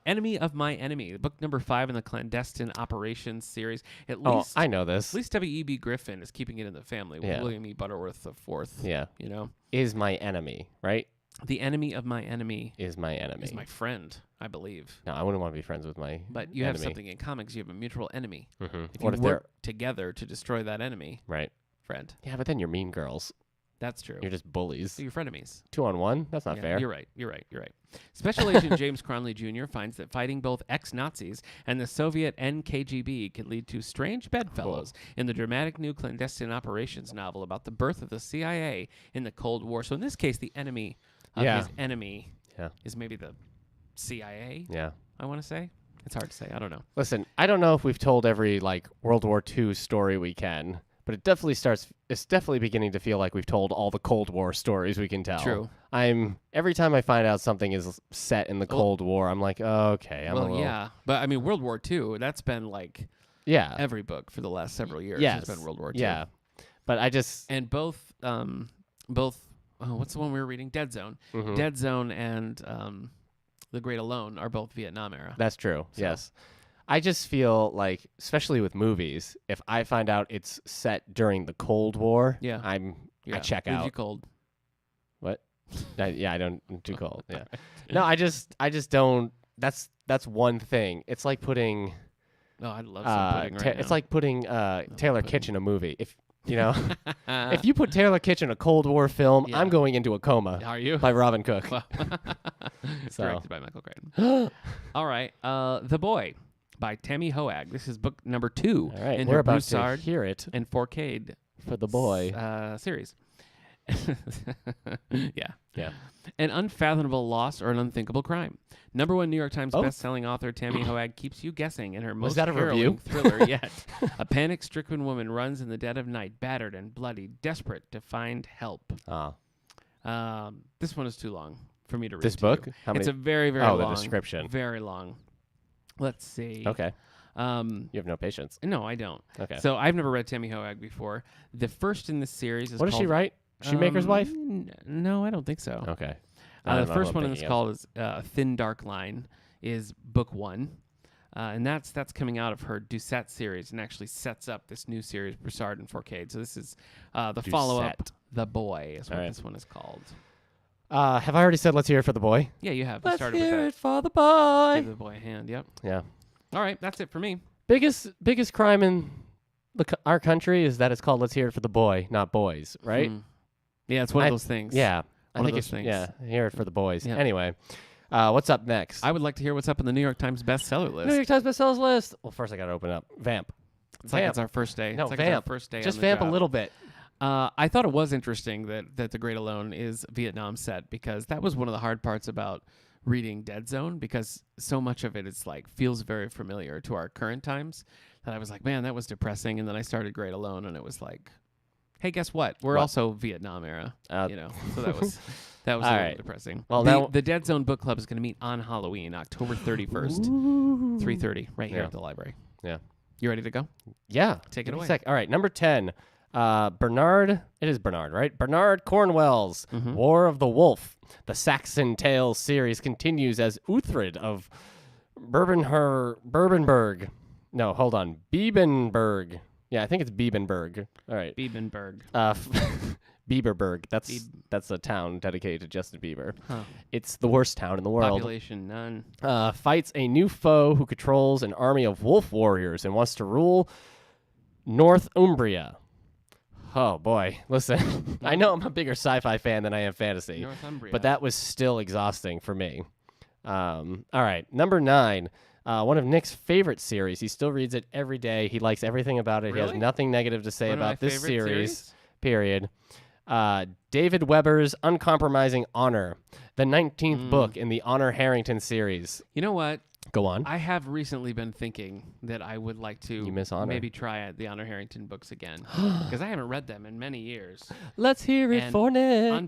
Enemy of My Enemy, book number 5 in the Clandestine Operations series. At Oh, least, I know this. At least W.E.B. Griffin is keeping it in the family with Yeah. William E. Butterworth the fourth. Yeah. You know? Is my enemy, right? The enemy of my enemy Is my enemy. is my friend, I believe. No, I wouldn't want to be friends with my But you enemy. have something in common because you have a mutual enemy. Mm-hmm. If What you if they're... work together to destroy that enemy, Right. friend. Yeah, but then you're mean girls. That's true. You're just bullies. So you're frenemies. 2-on-1? That's not Yeah, fair. You're right. Special Agent James Cronley Jr. finds that fighting both ex-Nazis and the Soviet NKGB can lead to strange bedfellows in the dramatic new Clandestine Operations novel about the birth of the CIA in the Cold War. So in this case, the enemy of his enemy is maybe the CIA, Yeah. I want to say. It's hard to say. I don't know. Listen, I don't know if we've told every, like, World War II story we can, but it's definitely beginning to feel like we've told all the Cold War stories we can tell. True. Every time I find out something is set in the Cold War, I'm like, oh, okay. Yeah. But, I mean, World War II, that's been, like, every book for the last several years has been World War II. Yeah. But I just... And both, what's the one we were reading? Dead Zone. Mhm. Dead Zone and The Great Alone are both Vietnam era. That's true. Yes. I just feel like, especially with movies, if I find out it's set during the Cold War, I check Leaves out. you cold. What? I don't. I'm too cold. Yeah. No, I just don't. That's one thing. It's like putting. Oh, I'd love some pudding right now. It's like putting Taylor pudding. Kitsch in a movie. If you know, if you put Taylor Kitsch in a Cold War film, I'm going into a coma. Are you? By Robin Cook. Well, So. Directed by Michael Crichton. All right. The Boy by Tammy Hoag. This is book number 2 All right, in we're her about Broussard to hear it and Forcade for the boy. series. Yeah. Yeah. An unfathomable loss or an unthinkable crime. Number 1 New York Times best-selling author Tammy Hoag keeps you guessing in her most that a harrowing review? thriller yet. A panic-stricken woman runs in the dead of night, battered and bloody, desperate to find help. This one is too long for me to read. This to book? you. How many? It's a very, very Oh, long. the description. Very long. Let's see. Okay. You have no patience. No, I don't. Okay. So I've never read Tammy Hoag before. The first in this series is What does she called, write? Shoemaker's Wife? No, I don't think so. Okay. The first one in this called is Thin Dark Line, is book 1. And that's coming out of her Doucette series and actually sets up this new series, Broussard and Forcade. So this is the follow-up, The Boy is what this one is called. Have I already said let's hear it for the boy? Yeah, you have. Let's started hear with it for the boy. Give the boy a hand, yep. Yeah. All right, that's it for me. Biggest crime in our country is that it's called Let's Hear It for the Boy, not boys, right? Yeah, it's one of those things. Yeah. One I think of those it's things. Yeah, hear it for the boys. Yeah. Anyway, what's up next? I would like to hear what's up on the New York Times bestseller list. New York Times bestsellers list. Well, first I got to open up Vamp. It's like it's our first day. No, it's like Vamp. It's our first day. Just on the Vamp job. a little bit. I thought it was interesting that The Great Alone is Vietnam set, because that was one of the hard parts about reading Dead Zone, because so much of it is like feels very familiar to our current times that I was like, man, that was depressing. And then I started Great Alone and it was like, hey, guess what? We're also Vietnam era, so that was a little right. depressing. Well, the Dead Zone book club is going to meet on Halloween, October 31st, 3:30, right here at the library. Yeah. You ready to go? Yeah. Take it away. All right, number 10. Bernard, it is Bernard, right? Bernard Cornwell's War of the Wolf. The Saxon Tales series continues as Uthred of Bourbonburg. No, hold on. Biebenberg. Yeah, I think it's Biebenberg. All right. Biebenberg. Bieberberg. That's a town dedicated to Justin Bieber. Huh. It's the worst town in the world. Population none. Fights a new foe who controls an army of wolf warriors and wants to rule Northumbria. Oh boy, listen. I know I'm a bigger sci-fi fan than I am fantasy, Northumbria. but that was still exhausting for me. All right, number 9. One of Nick's favorite series. He still reads it every day. He likes everything about it. He has Really? nothing negative to say One of my about this favorite series. Period. David Weber's Uncompromising Honor, the 19th book in the Honor Harrington series. You know what? Go on. I have recently been thinking that I would like to You miss Honor. maybe try the Honor Harrington books again because I haven't read them in many years. Let's hear it And for Nick. On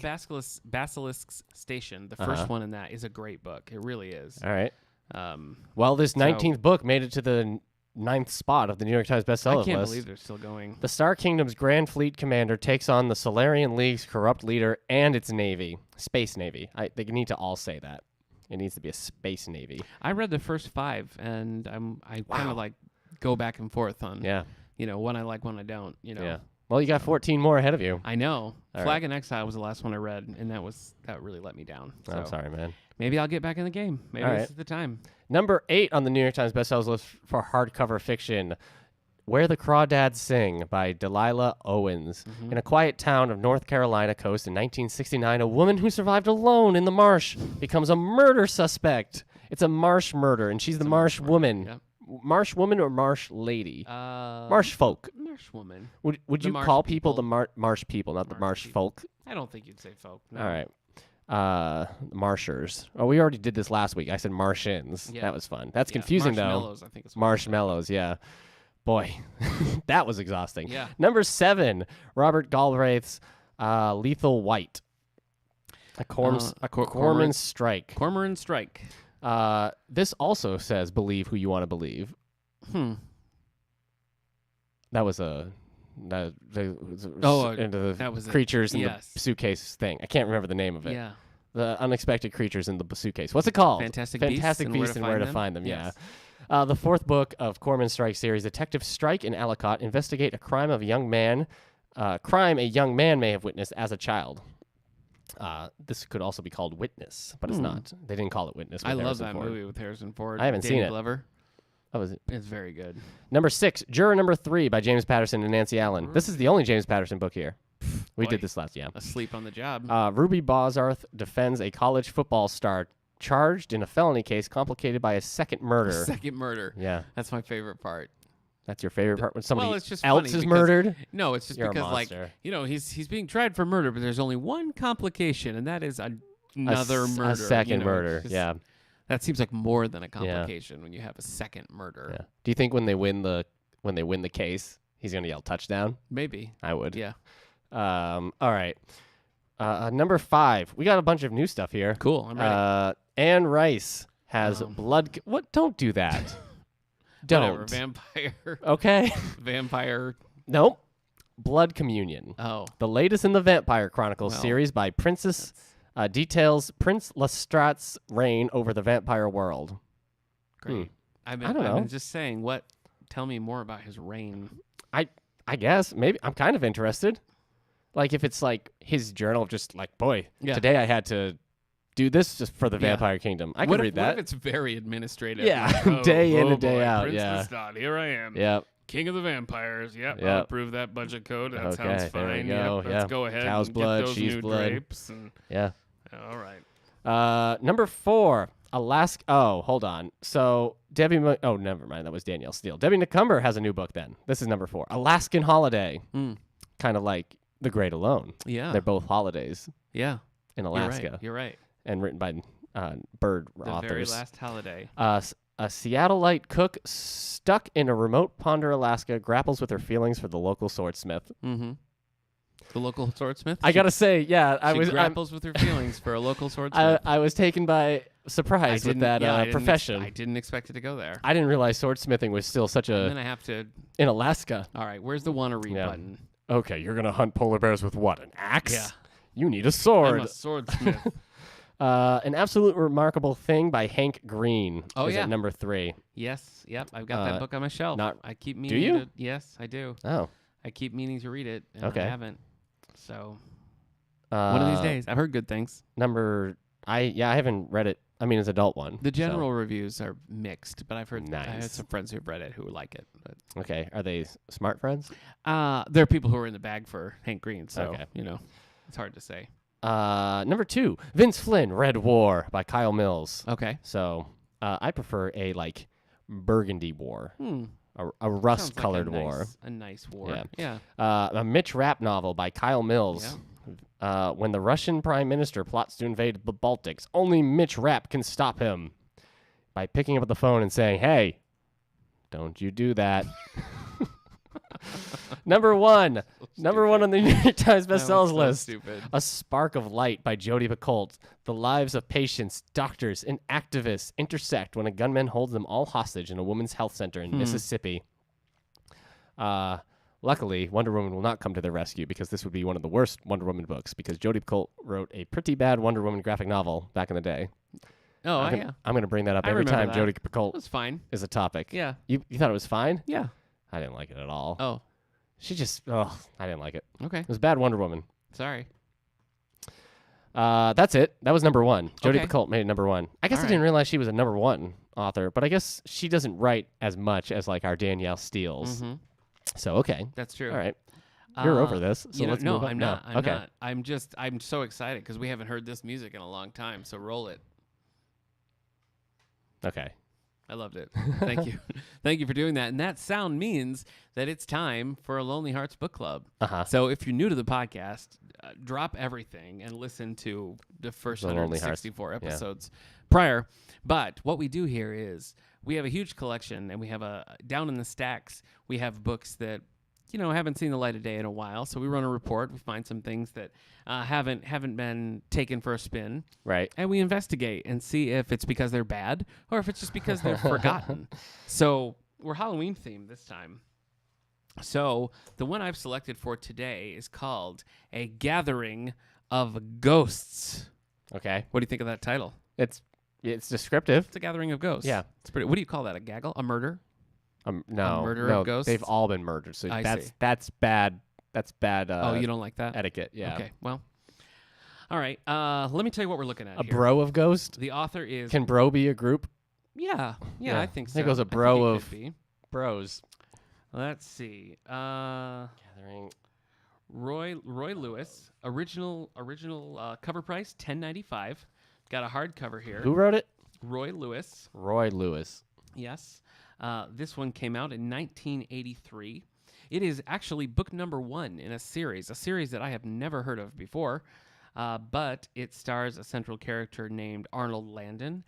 Basilisk's Station, the first one in that is a great book. It really is. All right. Um, Well, this 19th book made it to the 9th spot of the New York Times bestseller I can't list. believe they're still going. The Star Kingdom's Grand Fleet Commander takes on the Solarian League's corrupt leader and its navy, Space Navy. They need to all say that. It needs to be a Space Navy. I read the first 5, and I kind of like go back and forth on, Yeah. one I like, one I don't. Yeah. Well, you got 14 more ahead of you. I know. All Flag and Exile was the last one I read, and that really let me down. So I'm sorry, man. maybe I'll get back in the game. Maybe All this right. is the time. Number 8 on the New York Times bestsellers list for hardcover fiction, Where the Crawdads Sing by Delilah Owens. In a quiet town of North Carolina coast in 1969, a woman who survived alone in the marsh becomes a murder suspect. It's a marsh murder, and she's the marsh woman. Yep. Marsh woman or marsh lady? Marsh folk. Marsh woman. Would The you marsh call people the people. marsh people, not the Marsh marsh people. folk? I don't think you'd say folk. No. All right. Marshers. Oh, we already did this last week. I said Martians. Yeah. That was fun. That's Yeah, confusing, though. marshmallows, I think it's Marshmallows, yeah. Boy, that was exhausting. Yeah. Number 7, Robert Galbraith's Lethal White. A Corpsman Strike. Cormoran Strike. This also says believe who you want to believe. That was into the that was it. creatures in Yes. the suitcase thing. I can't remember the name of it. Yeah. The unexpected creatures in the suitcase. What's it called? Fantastic Beasts and Where to Find Them. Yes. Yeah. The 4th book of Corman Strike series, Detective Strike and Ellicott investigate a crime a young man may have witnessed as a child. This could also be called Witness, but it's not. They didn't call it Witness. I with love Harrison that Ford. movie with Harrison Ford. I haven't Danny seen it. Glover. That was it. It's very good. Number 6, Juror Number 3 by James Patterson and Nancy Allen. This is the only James Patterson book here. We Boy. did this last, yeah. Asleep on the job. Ruby Bozarth defends a college football star charged in a felony case complicated by a second murder. Second murder. Yeah, That's my favorite part. that's your favorite part when somebody it's just else funny is because- murdered. No, it's just You're a because monster. he's being tried for murder, but there's only one complication, and that is another murder. A second it's murder. just- Yeah, That seems like more than a complication when you have a second murder. yeah. Do you think when they win the case, he's gonna yell touchdown? Maybe. I would. Yeah. All right. Number 5. We got a bunch of new stuff here. Cool. I'm ready. Anne Rice has Oh. blood. What? Don't do that. Whatever. Don't. Vampire. Okay. Vampire. Nope. Blood Communion. Oh. The latest in the Vampire Chronicles Well, series by Princess details Prince Lestrade's reign over the vampire world. Great. I've I don't know. been just saying, tell me more about his reign. I guess maybe I'm kind of interested. Like if it's like his journal of just like, boy, Yeah. today I had to do this just for the Yeah. Vampire Kingdom. I What could if- read What that. if it's very administrative? Yeah, like, day in oh and day boy, out, Prince yeah. Lestat, here I am. Yep. King of the vampires. Yep. Yep. I'll approve that budget code. That Okay, sounds there we fine. go, Yep. yeah. Let's go ahead Cow's and blood, get those sheep's new blood. drapes. And, Yeah. all right. Number 4, Alaska. Oh, hold on. So Debbie. Oh, never mind. That was Danielle Steele. Debbie Nacumber has a new book. Then this is number 4, Alaskan Holiday. Kind of like The Great Alone. Yeah. They're both holidays Yeah. in Alaska, You're right. and written by Bird The authors. very last holiday. A Seattleite cook stuck in a remote Ponder, Alaska, grapples with her feelings for the local swordsmith. Mm-hmm. The local swordsmith. I gotta say, yeah, I She was. grapples with her feelings for a local swordsmith. I was taken by surprise with that profession. I didn't expect it to go there. I didn't realize swordsmithing was still such And a then I have to. in Alaska. All right. Where's the wanna read Yeah. button? Okay, you're gonna hunt polar bears with what? An axe? Yeah. You need a I'm sword. a swordsmith. An absolute remarkable thing by Hank Green. Oh, is yeah. at number 3. Yes. Yep. I've got that book on my shelf. I keep meaning you? to. Yes, I do. Oh, I keep meaning to read it, and Okay. I haven't. So One of these days. I've heard good things. I haven't read it. I mean, it's an adult one. The general reviews are mixed, but I had Nice. some friends who've read it who like it. But Okay. Are they smart friends? there are people who are in the bag for Hank Green, so Okay. it's hard to say. Number 2, Vince Flynn, Red War by Kyle Mills. Okay. So I prefer a burgundy war, a Sounds like rust-colored war. A nice war. Yeah. A Mitch Rapp novel by Kyle Mills. When the Russian Prime Minister plots to invade the Baltics, only Mitch Rapp can stop him by picking up the phone and saying, "Hey, don't you do that." Number 1 on the New York Times bestsellers list. Stupid. A Spark of Light by Jodi Picoult. The lives of patients, doctors, and activists intersect when a gunman holds them all hostage in a women's health center in Mississippi. Luckily, Wonder Woman will not come to their rescue because this would be one of the worst Wonder Woman books because Jodi Picoult wrote a pretty bad Wonder Woman graphic novel back in the day. Oh, I'm going to bring that up every time that. Jodi It Picoult was fine. is a topic. Yeah. You thought it was fine? Yeah. I didn't like it at all. Oh, She just, I didn't like it. okay. It was bad Wonder Woman. Sorry. That's it. That was number 1. Jodi Okay. Picoult made it number 1. I guess All I didn't realize she was a number 1 author, but I guess she doesn't write as much as our Danielle Steele. Mm-hmm. So, okay. That's true. All right. You're over this, so let's no, move on. I'm not. I'm okay. not. I'm so excited because we haven't heard this music in a long time. So roll it. Okay. I loved it. Thank you. Thank you for doing that. And that sound means that it's time for a Lonely Hearts Book Club. Uh-huh. So if you're new to the podcast, drop everything and listen to the first The Lonely 164 Hearts. episodes prior. But what we do here is we have a huge collection, and we have down in the stacks, we have books that haven't seen the light of day in a while. So we run a report. We find some things that haven't been taken for a spin. Right. And we investigate and see if it's because they're bad or if it's just because they're forgotten. So we're Halloween themed this time. So the one I've selected for today is called A Gathering of Ghosts. Okay. What do you think of that title? It's descriptive. It's a gathering of ghosts. Yeah. It's pretty. What do you call that? A gaggle? A murder? No. murder of ghosts? They've all been murdered. So I see. that's bad. That's bad. Oh, you don't like that? Etiquette. Yeah. Okay. Well. All right. Let me tell you what we're looking at A here. bro of ghost. The author is. Can bro be a group? Yeah, I think so. I think it was a I think bro it of could be. bros. Let's see. Gathering. Roy Lewis, original cover price $10.95. Got a hardcover here. Who wrote it? Roy Lewis. Roy Lewis. Yes. This one came out in 1983. It is actually book number 1 in a series that I have never heard of before, but it stars a central character named Arnold Landon.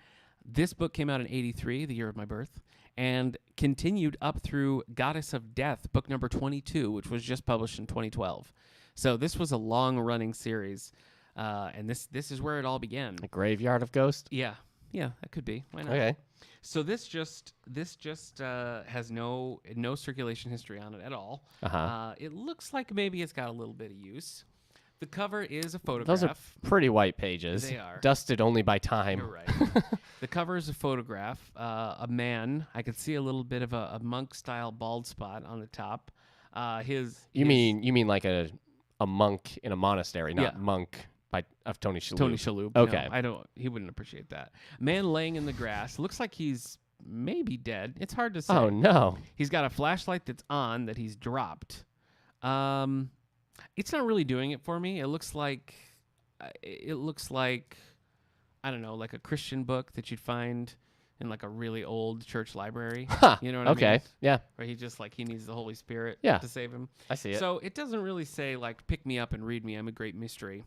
This book came out in 83, the year of my birth, and continued up through Goddess of Death, book number 22, which was just published in 2012. So this was a long-running series, and this is where it all began. A Graveyard of Ghosts. Yeah, that could be. Why not? Okay. So this just has no circulation history on it at all. Uh-huh. It looks like maybe it's got a little bit of use. The cover is a photograph. Those are pretty white pages. They are. Dusted only by time. You're right. The cover is a photograph. A man. I could see a little bit of a monk-style bald spot on the top. You mean like a monk in a monastery, not Yeah. Monk of Tony Shalhoub. Tony Shalhoub. Okay. No, he wouldn't appreciate that. Man laying in the grass. Looks like he's maybe dead. It's hard to say. Oh no. He's got a flashlight that's on that he's dropped. It's not really doing it for me. It looks like I don't know, like a Christian book that you'd find in like a really old church library. Huh. You know what I mean? Okay. Yeah. Where he just he needs the Holy Spirit Yeah. to save him. I see it. So it doesn't really say pick me up and read me. I'm a great mystery.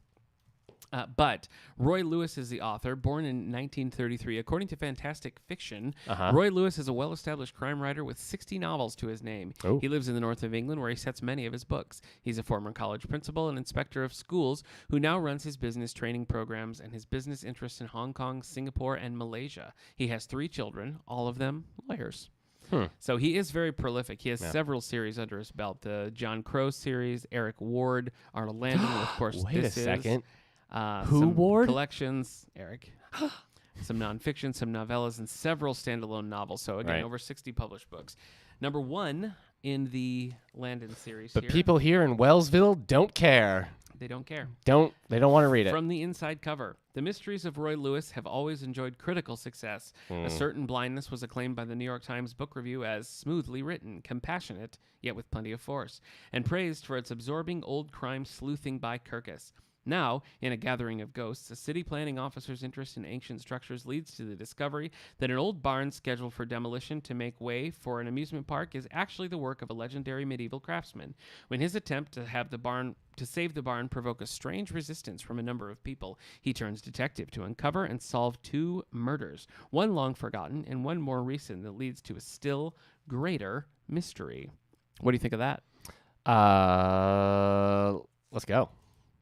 But Roy Lewis is the author, born in 1933. According to Fantastic Fiction, Uh-huh. Roy Lewis is a well-established crime writer with 60 novels to his name. Oh. He lives in the north of England, where he sets many of his books. He's a former college principal and inspector of schools who now runs his business training programs and his business interests in Hong Kong, Singapore, and Malaysia. He has 3 children, all of them lawyers. So he is very prolific. He has several series under his belt. The John Crow series, Eric Ward, Arnold Landon, of course. Wait a second. Who some Ward? Collections, Eric. Some nonfiction, some novellas, and several standalone novels. So again, Right. over 60 published books. Number 1 in the Landon series. But here. people here in Wellsville don't care. They don't care. They don't want to read it. From the inside cover, The Mysteries of Roy Lewis have always enjoyed critical success. A Certain Blindness was acclaimed by the New York Times Book Review as smoothly written, compassionate, yet with plenty of force, and praised for its absorbing old crime sleuthing by Kirkus. Now, in A Gathering of Ghosts, a city planning officer's interest in ancient structures leads to the discovery that an old barn scheduled for demolition to make way for an amusement park is actually the work of a legendary medieval craftsman. When his attempt to save the barn provoke a strange resistance from a number of people, he turns detective to uncover and solve 2 murders, one long forgotten and one more recent that leads to a still greater mystery. What do you think of that? Let's go.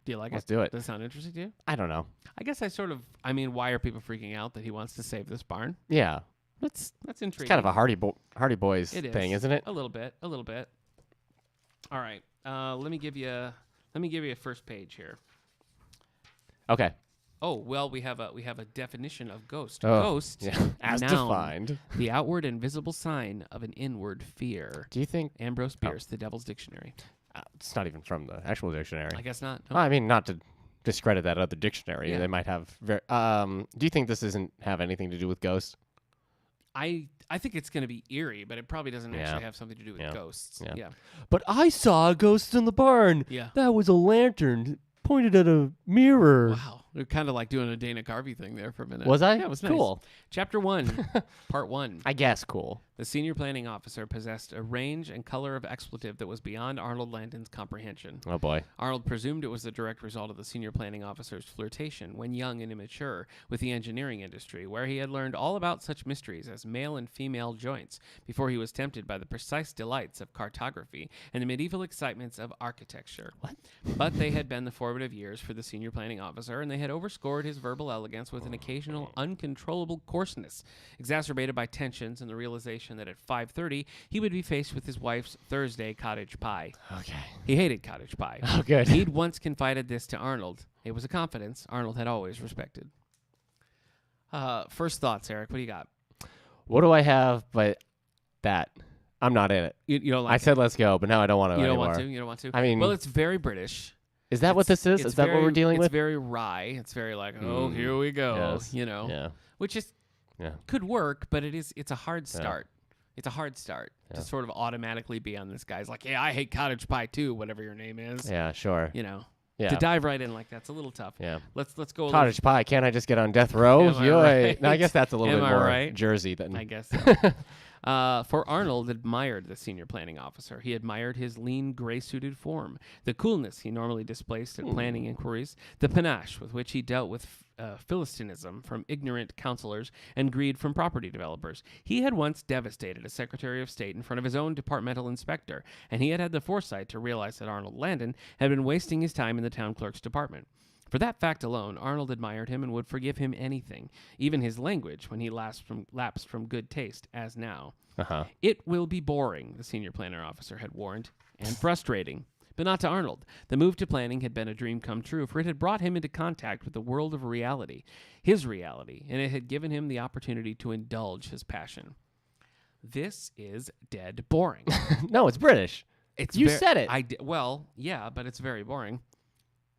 Do you like Let's it? do it. Does it sound interesting to you? I don't know. I guess why are people freaking out that he wants to save this barn? Yeah. That's intriguing. It's kind of a Hardy Boys It thing, is. isn't it? A little bit. All right. Let me give you a first page here. Okay. Oh, well, we have a definition of ghost. Oh, Ghost, yeah. As noun, defined. the outward and visible sign of an inward fear. Do you think Ambrose Bierce, The Devil's Dictionary. it's not even from the actual dictionary? I guess not. No. Well, I mean, not to discredit that other dictionary. Yeah. They might have do you think this doesn't have anything to do with ghosts? I think it's going to be eerie, but it probably doesn't Yeah. actually have something to do with Yeah. ghosts. Yeah. Yeah. But I saw a ghost in the barn. Yeah. That was a lantern pointed at a mirror. Wow. They're kind of like doing a Dana Carvey thing there for a minute. Was I? Yeah, it was cool. Nice. Chapter 1, Part 1. I guess cool. The senior planning officer possessed a range and color of expletive that was beyond Arnold Landon's comprehension. Oh boy. Arnold presumed it was the direct result of the senior planning officer's flirtation, when young and immature, with the engineering industry, where he had learned all about such mysteries as male and female joints before he was tempted by the precise delights of cartography and the medieval excitements of architecture. What? But they had been the formative years for the senior planning officer, and they had overscored his verbal elegance with an occasional uncontrollable coarseness, exacerbated by tensions and the realization that at 5:30 he would be faced with his wife's Thursday cottage pie. Okay. He hated cottage pie. Oh, good. He'd once confided this to Arnold. It was a confidence Arnold had always respected. First thoughts, Eric. What do you got? What do I have but that? I'm not in it. You don't like I said let's go, but now I don't want to You don't anymore. want to? You don't want to? I mean, well, it's very British. is that what this is? It's Is that what we're dealing It's with? very wry. It's very like, oh, here we go. Yes. You know, Yeah. which is Yeah. could work, but it's a hard start. It's a hard start Yeah. to sort of automatically be on this guy's like, yeah, I hate cottage pie too, whatever your name is. Yeah, sure. You know, Yeah. to dive right in like that's a little tough. Yeah. Let's go. Cottage pie. Can't I just get on death row? Am I Yoy. right? No, I guess that's a little Am bit I more right? Jersey than. I guess so. For Arnold admired the senior planning officer. He admired his lean, gray-suited form, the coolness he normally displaced at planning inquiries, the panache with which he dealt with philistinism from ignorant counselors and greed from property developers. He had once devastated a Secretary of State in front of his own departmental inspector, and he had had the foresight to realize that Arnold Landon had been wasting his time in the town clerk's department. For that fact alone, Arnold admired him and would forgive him anything, even his language when he lapsed from good taste, as now. Uh-huh. It will be boring, the senior planner officer had warned, and frustrating. But not to Arnold. The move to planning had been a dream come true, for it had brought him into contact with the world of reality, his reality, and it had given him the opportunity to indulge his passion. This is dead boring. No, it's British. You ver- said it. Well, yeah, but it's very boring.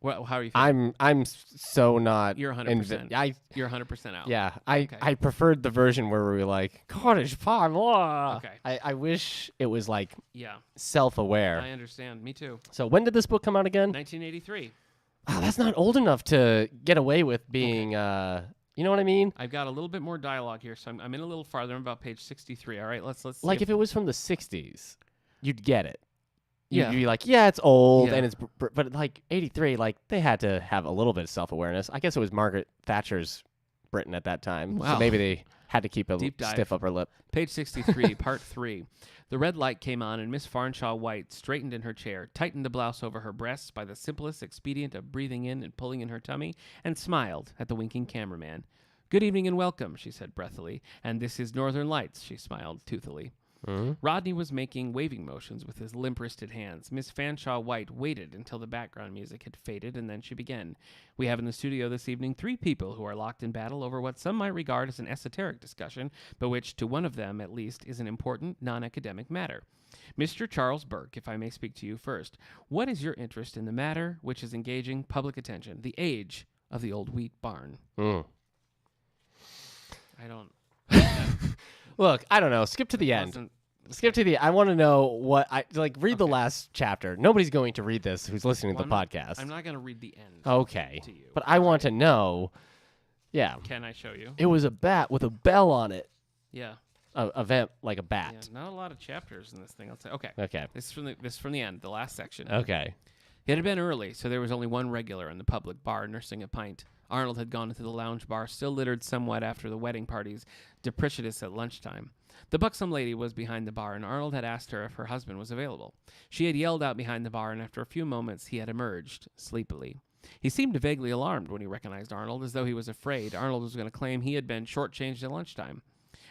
Well, how are you feeling? I'm so not. You're 100%. You're 100% out. Yeah, Okay. I preferred the version where we were like cottage pie. Blah. Okay. I wish it was like Yeah, self-aware. I understand. Me too. So when did this book come out again? 1983. Oh, that's not old enough to get away with being. You know what I mean? I've got a little bit more dialogue here, so I'm in a little farther. I'm about page 63. All right, let's see Like if it was from the '60s, you'd get it. Yeah. You'd be like, yeah, it's old, Yeah. and it's but like '83, like they had to have a little bit of self-awareness. I guess it was Margaret Thatcher's Britain at that time, Wow. so maybe they had to keep a Deep dive. stiff upper lip. Page 63, part 3. The red light came on, and Miss Farnshaw White straightened in her chair, tightened the blouse over her breasts by the simplest expedient of breathing in and pulling in her tummy, and smiled at the winking cameraman. "Good evening and welcome," she said breathily. "And this is Northern Lights," she smiled toothily. Mm-hmm. Rodney was making waving motions with his limp-wristed hands. Miss Fanshawe White waited until the background music had faded, and then she began. "We have in the studio this evening 3 people who are locked in battle over what some might regard as an esoteric discussion, but which, to one of them at least, is an important, non-academic matter. Mr. Charles Burke, if I may speak to you first, what is your interest in the matter which is engaging public attention, the age of the old wheat barn? Mm. I don't. Look, I don't know. Skip to the end. wasn't- Skip to the. I want to know what I like. Read the last chapter. Nobody's going to read this who's listening to the podcast. I'm not going to read the end. Okay, to you. but I want to know. Yeah, Can I show you? it was a bat with a bell on it. Yeah. A vent like a Yeah. bat. Not a lot of chapters in this thing. I'll say. Okay. Okay. This is from the end, the last section. Okay. It had been early, so there was only one regular in the public bar nursing a pint. Arnold had gone into the lounge bar, still littered somewhat after the wedding parties, depreciatus at lunchtime. The buxom lady was behind the bar, and Arnold had asked her if her husband was available. She had yelled out behind the bar, and after a few moments he had emerged, sleepily. He seemed vaguely alarmed when he recognized Arnold, as though he was afraid Arnold was going to claim he had been shortchanged at lunchtime.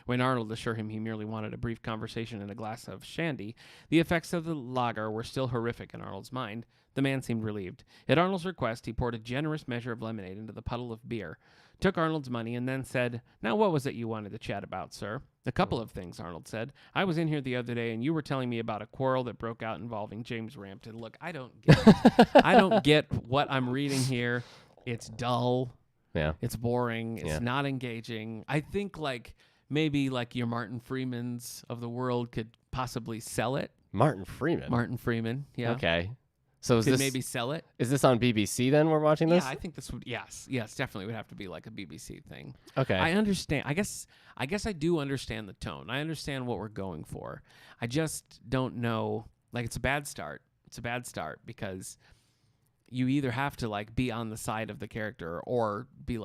When Arnold assured him he merely wanted a brief conversation and a glass of shandy, the effects of the lager were still horrific in Arnold's mind. The man seemed relieved. At Arnold's request, he poured a generous measure of lemonade into the puddle of beer, took Arnold's money, and then said, "Now what was it you wanted to chat about, sir?" "A couple of things," Arnold said. "I was in here the other day, and you were telling me about a quarrel that broke out involving James Rampton." Look, I don't get it. I don't get what I'm reading here. It's dull. Yeah. It's boring. It's Yeah. not engaging. I think maybe your Martin Freemans of the world could possibly sell it. Martin Freeman. Martin Freeman, yeah. Okay. So is Could this maybe sell it? is this on BBC then? We're watching this. Yeah, I think this would. Yes, definitely would have to be like a BBC thing. Okay. I understand. I guess I do understand the tone. I understand what we're going for. I just don't know. It's a bad start. It's a bad start because you either have to be on the side of the character or be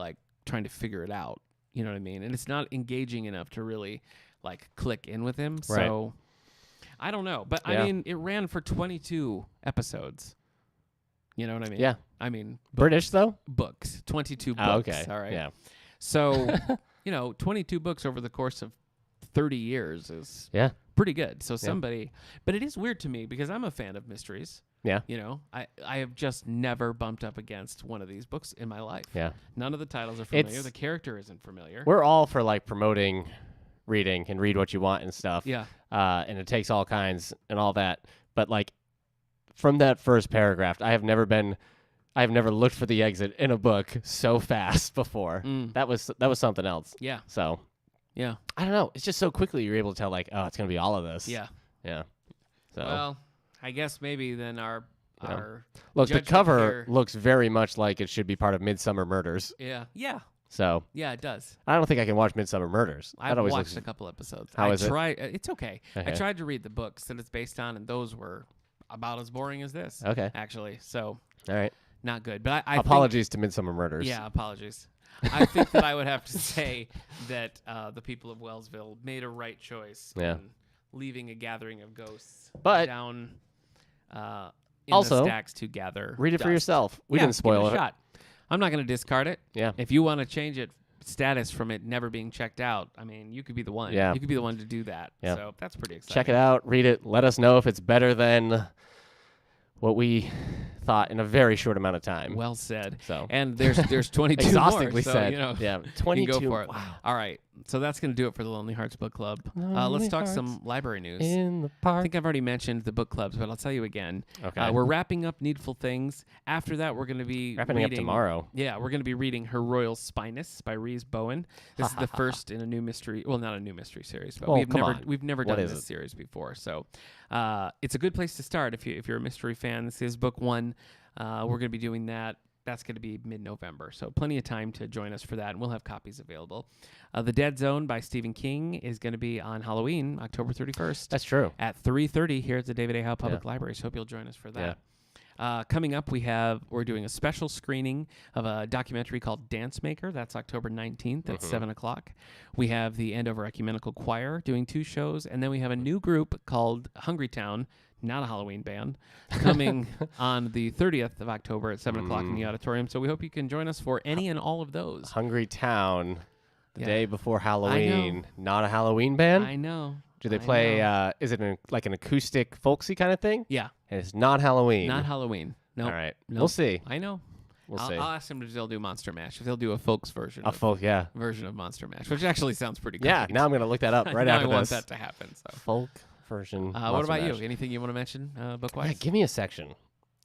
trying to figure it out. You know what I mean? And it's not engaging enough to really click in with him. Right. So I don't know. But Yeah. I mean, it ran for 22 episodes. You know what I mean? Yeah. I mean, British though. books, 22 books. Oh, okay. All right. Yeah. So, 22 books over the course of 30 years is Yeah. pretty good. So somebody, but it is weird to me because I'm a fan of mysteries. Yeah. I have just never bumped up against one of these books in my life. Yeah. None of the titles are familiar. It's- The character isn't familiar. We're all for promoting reading and read what you want and stuff. Yeah. And it takes all kinds and all that. But from that first paragraph, I have never looked for the exit in a book so fast before. Mm. That was something else. Yeah. So Yeah. I don't know. It's just so quickly you're able to tell oh, it's gonna be all of this. Yeah. Yeah. So Well, I guess maybe then our look, the judgment cover here- looks very much like it should be part of Midsummer Murders. yeah. Yeah. So Yeah, it does. I don't think I can watch Midsummer Murders. I've that always watched looks a couple episodes. How is it? It's okay. I Okay. tried to read the books that it's based on, and those were about as boring as this. okay. Actually, so All right. not good. But I Apologies to Midsummer Murders. Think, yeah, apologies. I think that I would have to say that the people of Wellsville made a right choice Yeah. in leaving a gathering of ghosts But- down in Also, the stacks to gather. Read it for dust. yourself. We Yeah, didn't spoil give it. it. A shot. I'm not going to discard it. Yeah. If you want to change it status from it never being checked out, I mean, you could be the one. Yeah. You could be the one to do that. Yeah. So that's pretty exciting. Check it out. Read it. Let us know if it's better than what we thought in a very short amount of time. Well said. So And there's 22 exhaustingly more, so, said. You know, yeah. you can 22. go for it. Wow. All right. So that's going to do it for the Lonely Hearts Book Club. Lonely Let's talk Hearts some library news. In the I park. think I've already mentioned the book clubs, but I'll tell you again. Okay. We're wrapping up Needful Things. After that, we're going to be Wrapping up reading, tomorrow. Yeah, we're going to be reading Her Royal Spinus by Rhys Bowen. This is the first in a new mystery. Well, not a new mystery series, but Well, come on. we've never What done is this it? series before. So it's a good place to start if you're a mystery fan. This is book one. We're going to be doing that. That's going to be mid-November, so plenty of time to join us for that, and we'll have copies available. The Dead Zone by Stephen King is going to be on Halloween, October 31st. That's true. At 3:30 here at the David A. Howe Public Library. So hope you'll join us for that. Coming up, we're doing a special screening of a documentary called Dance Maker. That's October 19th at 7 o'clock. We have the Andover Ecumenical Choir doing 2 shows, and then we have a new group called Hungry Town, not a Halloween band, coming on the 30th of October at 7 o'clock in the auditorium. So we hope you can join us for any and all of those. Hungry Town, the Yeah. day before Halloween. Not a Halloween band? I know. Do they I play, know. is it like an acoustic, folksy kind of thing? Yeah, And it's not Halloween. not Halloween. No. All right. Nope. We'll see. I know. We'll I'll see. ask them if they'll do Monster Mash. If they'll do a folks version. A folk, yeah. Version of Monster Mash, which actually sounds pretty good. Yeah, now I'm going to look that up right now after I want this. that to happen. So Folk version. What Monster about Mash. you? Anything you want to mention book wise? Yeah, give me a section.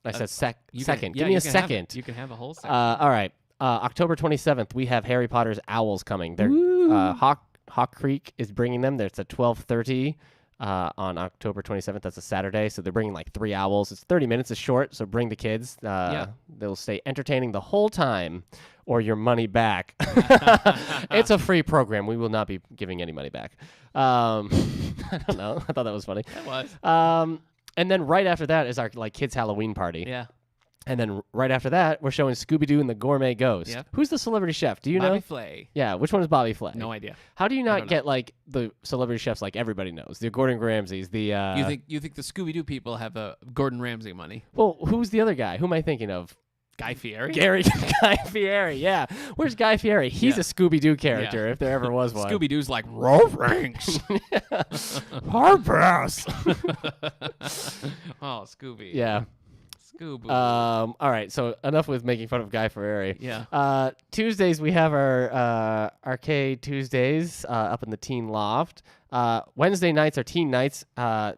I said second. You Give can me a have it. second. You can have a whole section. All right. October 27th, we have Harry Potter's Owls coming. They're Hawk Creek is bringing them. It's at 12:30 on October 27th. That's a Saturday. So they're bringing like 3 owls. It's 30 minutes. It's short. So bring the kids. They'll stay entertaining the whole time, or your money back. It's a free program. We will not be giving any money back. I don't know. I thought that was funny. That was. And then right after that is our like kids Halloween party. Yeah. And then right after that, we're showing Scooby-Doo and the Gourmet Ghost. Yep. Who's the celebrity chef? Do you Bobby know? Flay. Yeah, which one is Bobby Flay? No idea. How do you don't not get like the celebrity chefs like everybody knows? The Gordon Ramsays, the You think the Scooby Doo people have Gordon Ramsay money? Well, who's the other guy? Who am I thinking of? Guy Fieri. Guy Fieri, yeah. Where's Guy Fieri? He's Yeah. a Scooby-Doo character, if there ever was one. Scooby Doo's like roll ranks. Hard pass. Oh, Scooby. Yeah. Scooby. All right, so enough with making fun of Guy Fieri. Yeah. Tuesdays we have our arcade Tuesdays up in the Teen Loft. Wednesday nights are teen nights.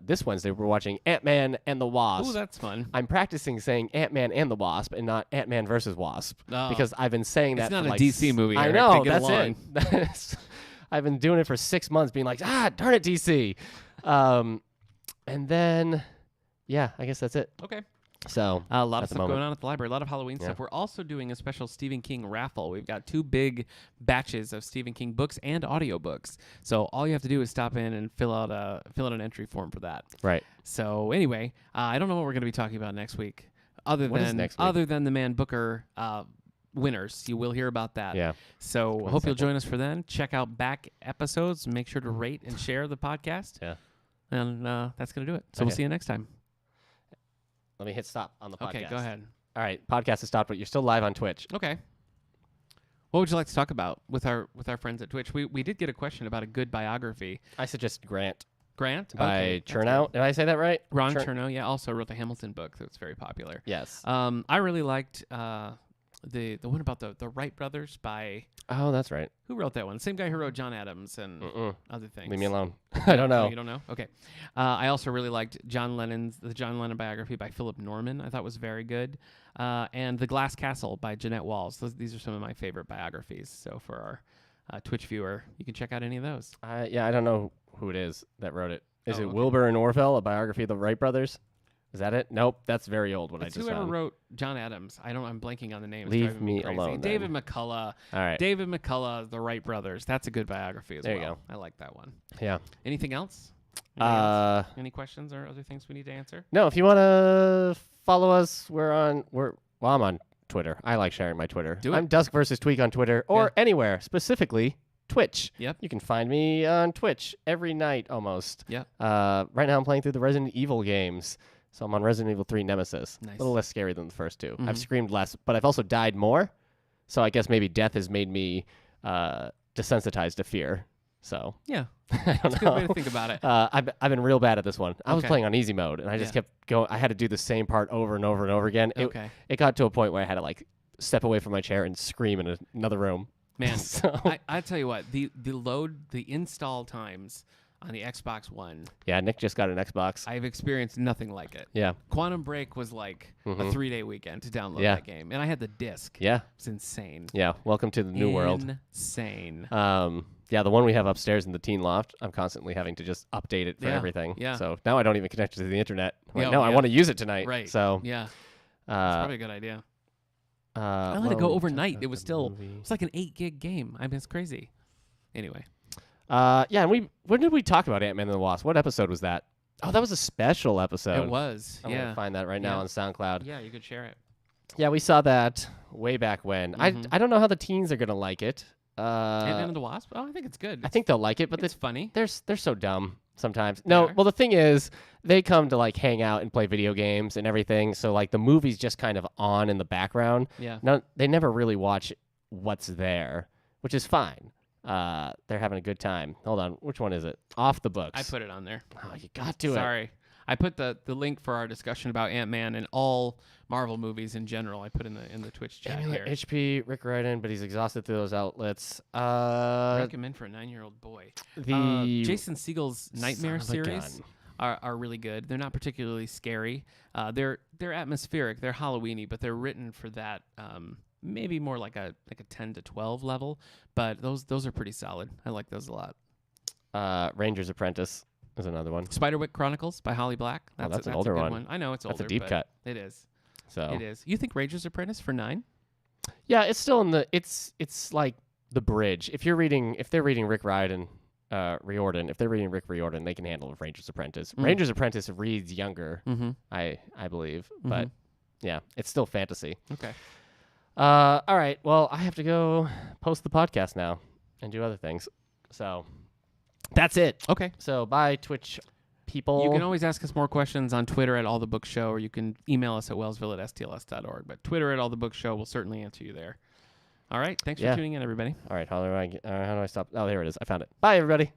This Wednesday we're watching Ant-Man and the Wasp. Ooh, that's fun. I'm practicing saying Ant-Man and the Wasp and not Ant-Man versus Wasp Oh. because I've been saying that. It's not for a like DC movie, I Eric. know, They get that's along. it. I've been doing it for 6 months, being like, darn it, DC. And then, yeah, I guess that's it. Okay. So A lot at of the stuff moment. going on at the library. A lot of Halloween Yeah. stuff. We're also doing a special Stephen King raffle. We've got 2 big batches of Stephen King books and audiobooks. So all you have to do is stop in and fill out an entry form for that. Right. So anyway, I don't know what we're going to be talking about next week. Other What is than next week? other than the Man Booker winners, you will hear about that. Yeah. So One hope you'll second. join us for then. Check out back episodes. Make sure to rate and share the podcast. Yeah. And that's going to do it. So we'll Okay. see you next time. Let me hit stop on the podcast. Okay, go ahead. All right, podcast has stopped, but you're still live on Twitch. Okay. What would you like to talk about with our friends at Twitch? We did get a question about a good biography. I suggest Grant Grant by Okay, that's Chernow. Did I say that right? good. Ron Chern- Chernow, yeah, also wrote the Hamilton book that's very popular. Yes. I really liked the one about the Wright brothers by Oh, that's right. who wrote that one? Same guy who wrote John Adams and Mm-mm. other things. Leave me alone. I don't Oh, know. you don't know? Okay. I also really liked the John Lennon biography by Philip Norman. I thought was very good. And The Glass Castle by Jeanette Walls. These are some of my favorite biographies. So for our Twitch viewer, you can check out any of those. I don't know who it is that wrote it. Is Oh, it okay. Wilbur and Orville, a biography of the Wright brothers? Is that it? Nope, that's very old. What It's I just whoever found. wrote John Adams. I'm blanking on the name. It's Leave driving me crazy. alone, then. David McCullough. All right. David McCullough, The Wright Brothers. That's a good biography as There you well. go. I like that one. Yeah. Anything else? Anything else? Uh, Any questions or other things we need to answer? no. If you want to follow us, I'm on Twitter. I like sharing my Twitter. Do it. I'm Dusk versus Tweak on Twitter or Yeah. anywhere, specifically Twitch. Yep. You can find me on Twitch every night almost. Yep. Right now I'm playing through the Resident Evil games. So I'm on Resident Evil 3 Nemesis. Nice. A little less scary than the first 2. Mhm. I've screamed less, but I've also died more. So I guess maybe death has made me desensitized to fear. So Yeah. I don't That's a good way know. to think about it. I've been real bad at this one. I was Okay. playing on easy mode, and I just Yeah. kept going. I had to do the same part over and over and over again. Okay. It got to a point where I had to like step away from my chair and scream in another room. Man, So I tell you what, the install times on the Xbox One, yeah, Nick just got an Xbox. I've experienced nothing like it. Yeah, Quantum Break was like a Mhm. 3-day weekend to download Yeah. that game, and I had the disc. yeah, It's insane. yeah. Welcome to the new world. Insane. Yeah, the one we have upstairs in the teen loft, I'm constantly having to just update it for Yeah, everything. yeah. So now I don't even connect it to the internet. I'm like, Yeah, no, I yeah. want to use it tonight. Right. So Yeah, it's uh, probably a good idea. I let it go overnight. It was still it's like an 8 gig game. I mean, it's crazy. Anyway, yeah, and when did we talk about Ant-Man and the Wasp? What episode was that? Oh, that was a special episode. it was. I'm Yeah. gonna find that right now Yeah. on SoundCloud. Yeah, you could share it. Yeah, we saw that way back when. Mhm. I don't know how the teens are gonna like it. Ant-Man and the Wasp. Oh, I think it's good. I think they'll like it, but it's funny. they're so dumb sometimes. No, are? well the thing is, they come to like hang out and play video games and everything. So like the movie's just kind of on in the background. Yeah. No, they never really watch what's there, which is fine. They're having a good time. Hold on, which one is it? Off the Books. I put it on there. Oh, you got to it. Sorry. I put the link for our discussion about Ant-Man and all Marvel movies in general. I put in the Twitch chat Jamie here. HP, Rick Riordan, but he's exhausted through those outlets. Recommend for a 9-year-old boy. The Jason Segel's Nightmare Son of a series. gun. are really good. They're not particularly scary. They're atmospheric. They're Halloweeny, but they're written for that maybe more like a 10 to 12 level. But those are pretty solid. I like those a lot. Ranger's Apprentice is another one. Spiderwick Chronicles by Holly Black. That's an a older good one. I know it's older. That's a deep but cut. It is. So It is. You think Ranger's Apprentice for 9? yeah, it's still in the. It's like the bridge. If they're reading Rick Riordan, Riordan, if they're reading Rick Riordan, they can handle Ranger's Apprentice. Ranger's Apprentice reads younger, I believe, but yeah, it's still fantasy. Okay. All right. Well, I have to go post the podcast now and do other things. So that's it. Okay. So bye, Twitch people. You can always ask us more questions on Twitter at All the Book Show, or you can email us at wellsville@stls.org. But Twitter at All the Book Show will certainly answer you there. All right. Thanks for tuning in, everybody. All right. How do I stop? Oh, there it is. I found it. Bye, everybody.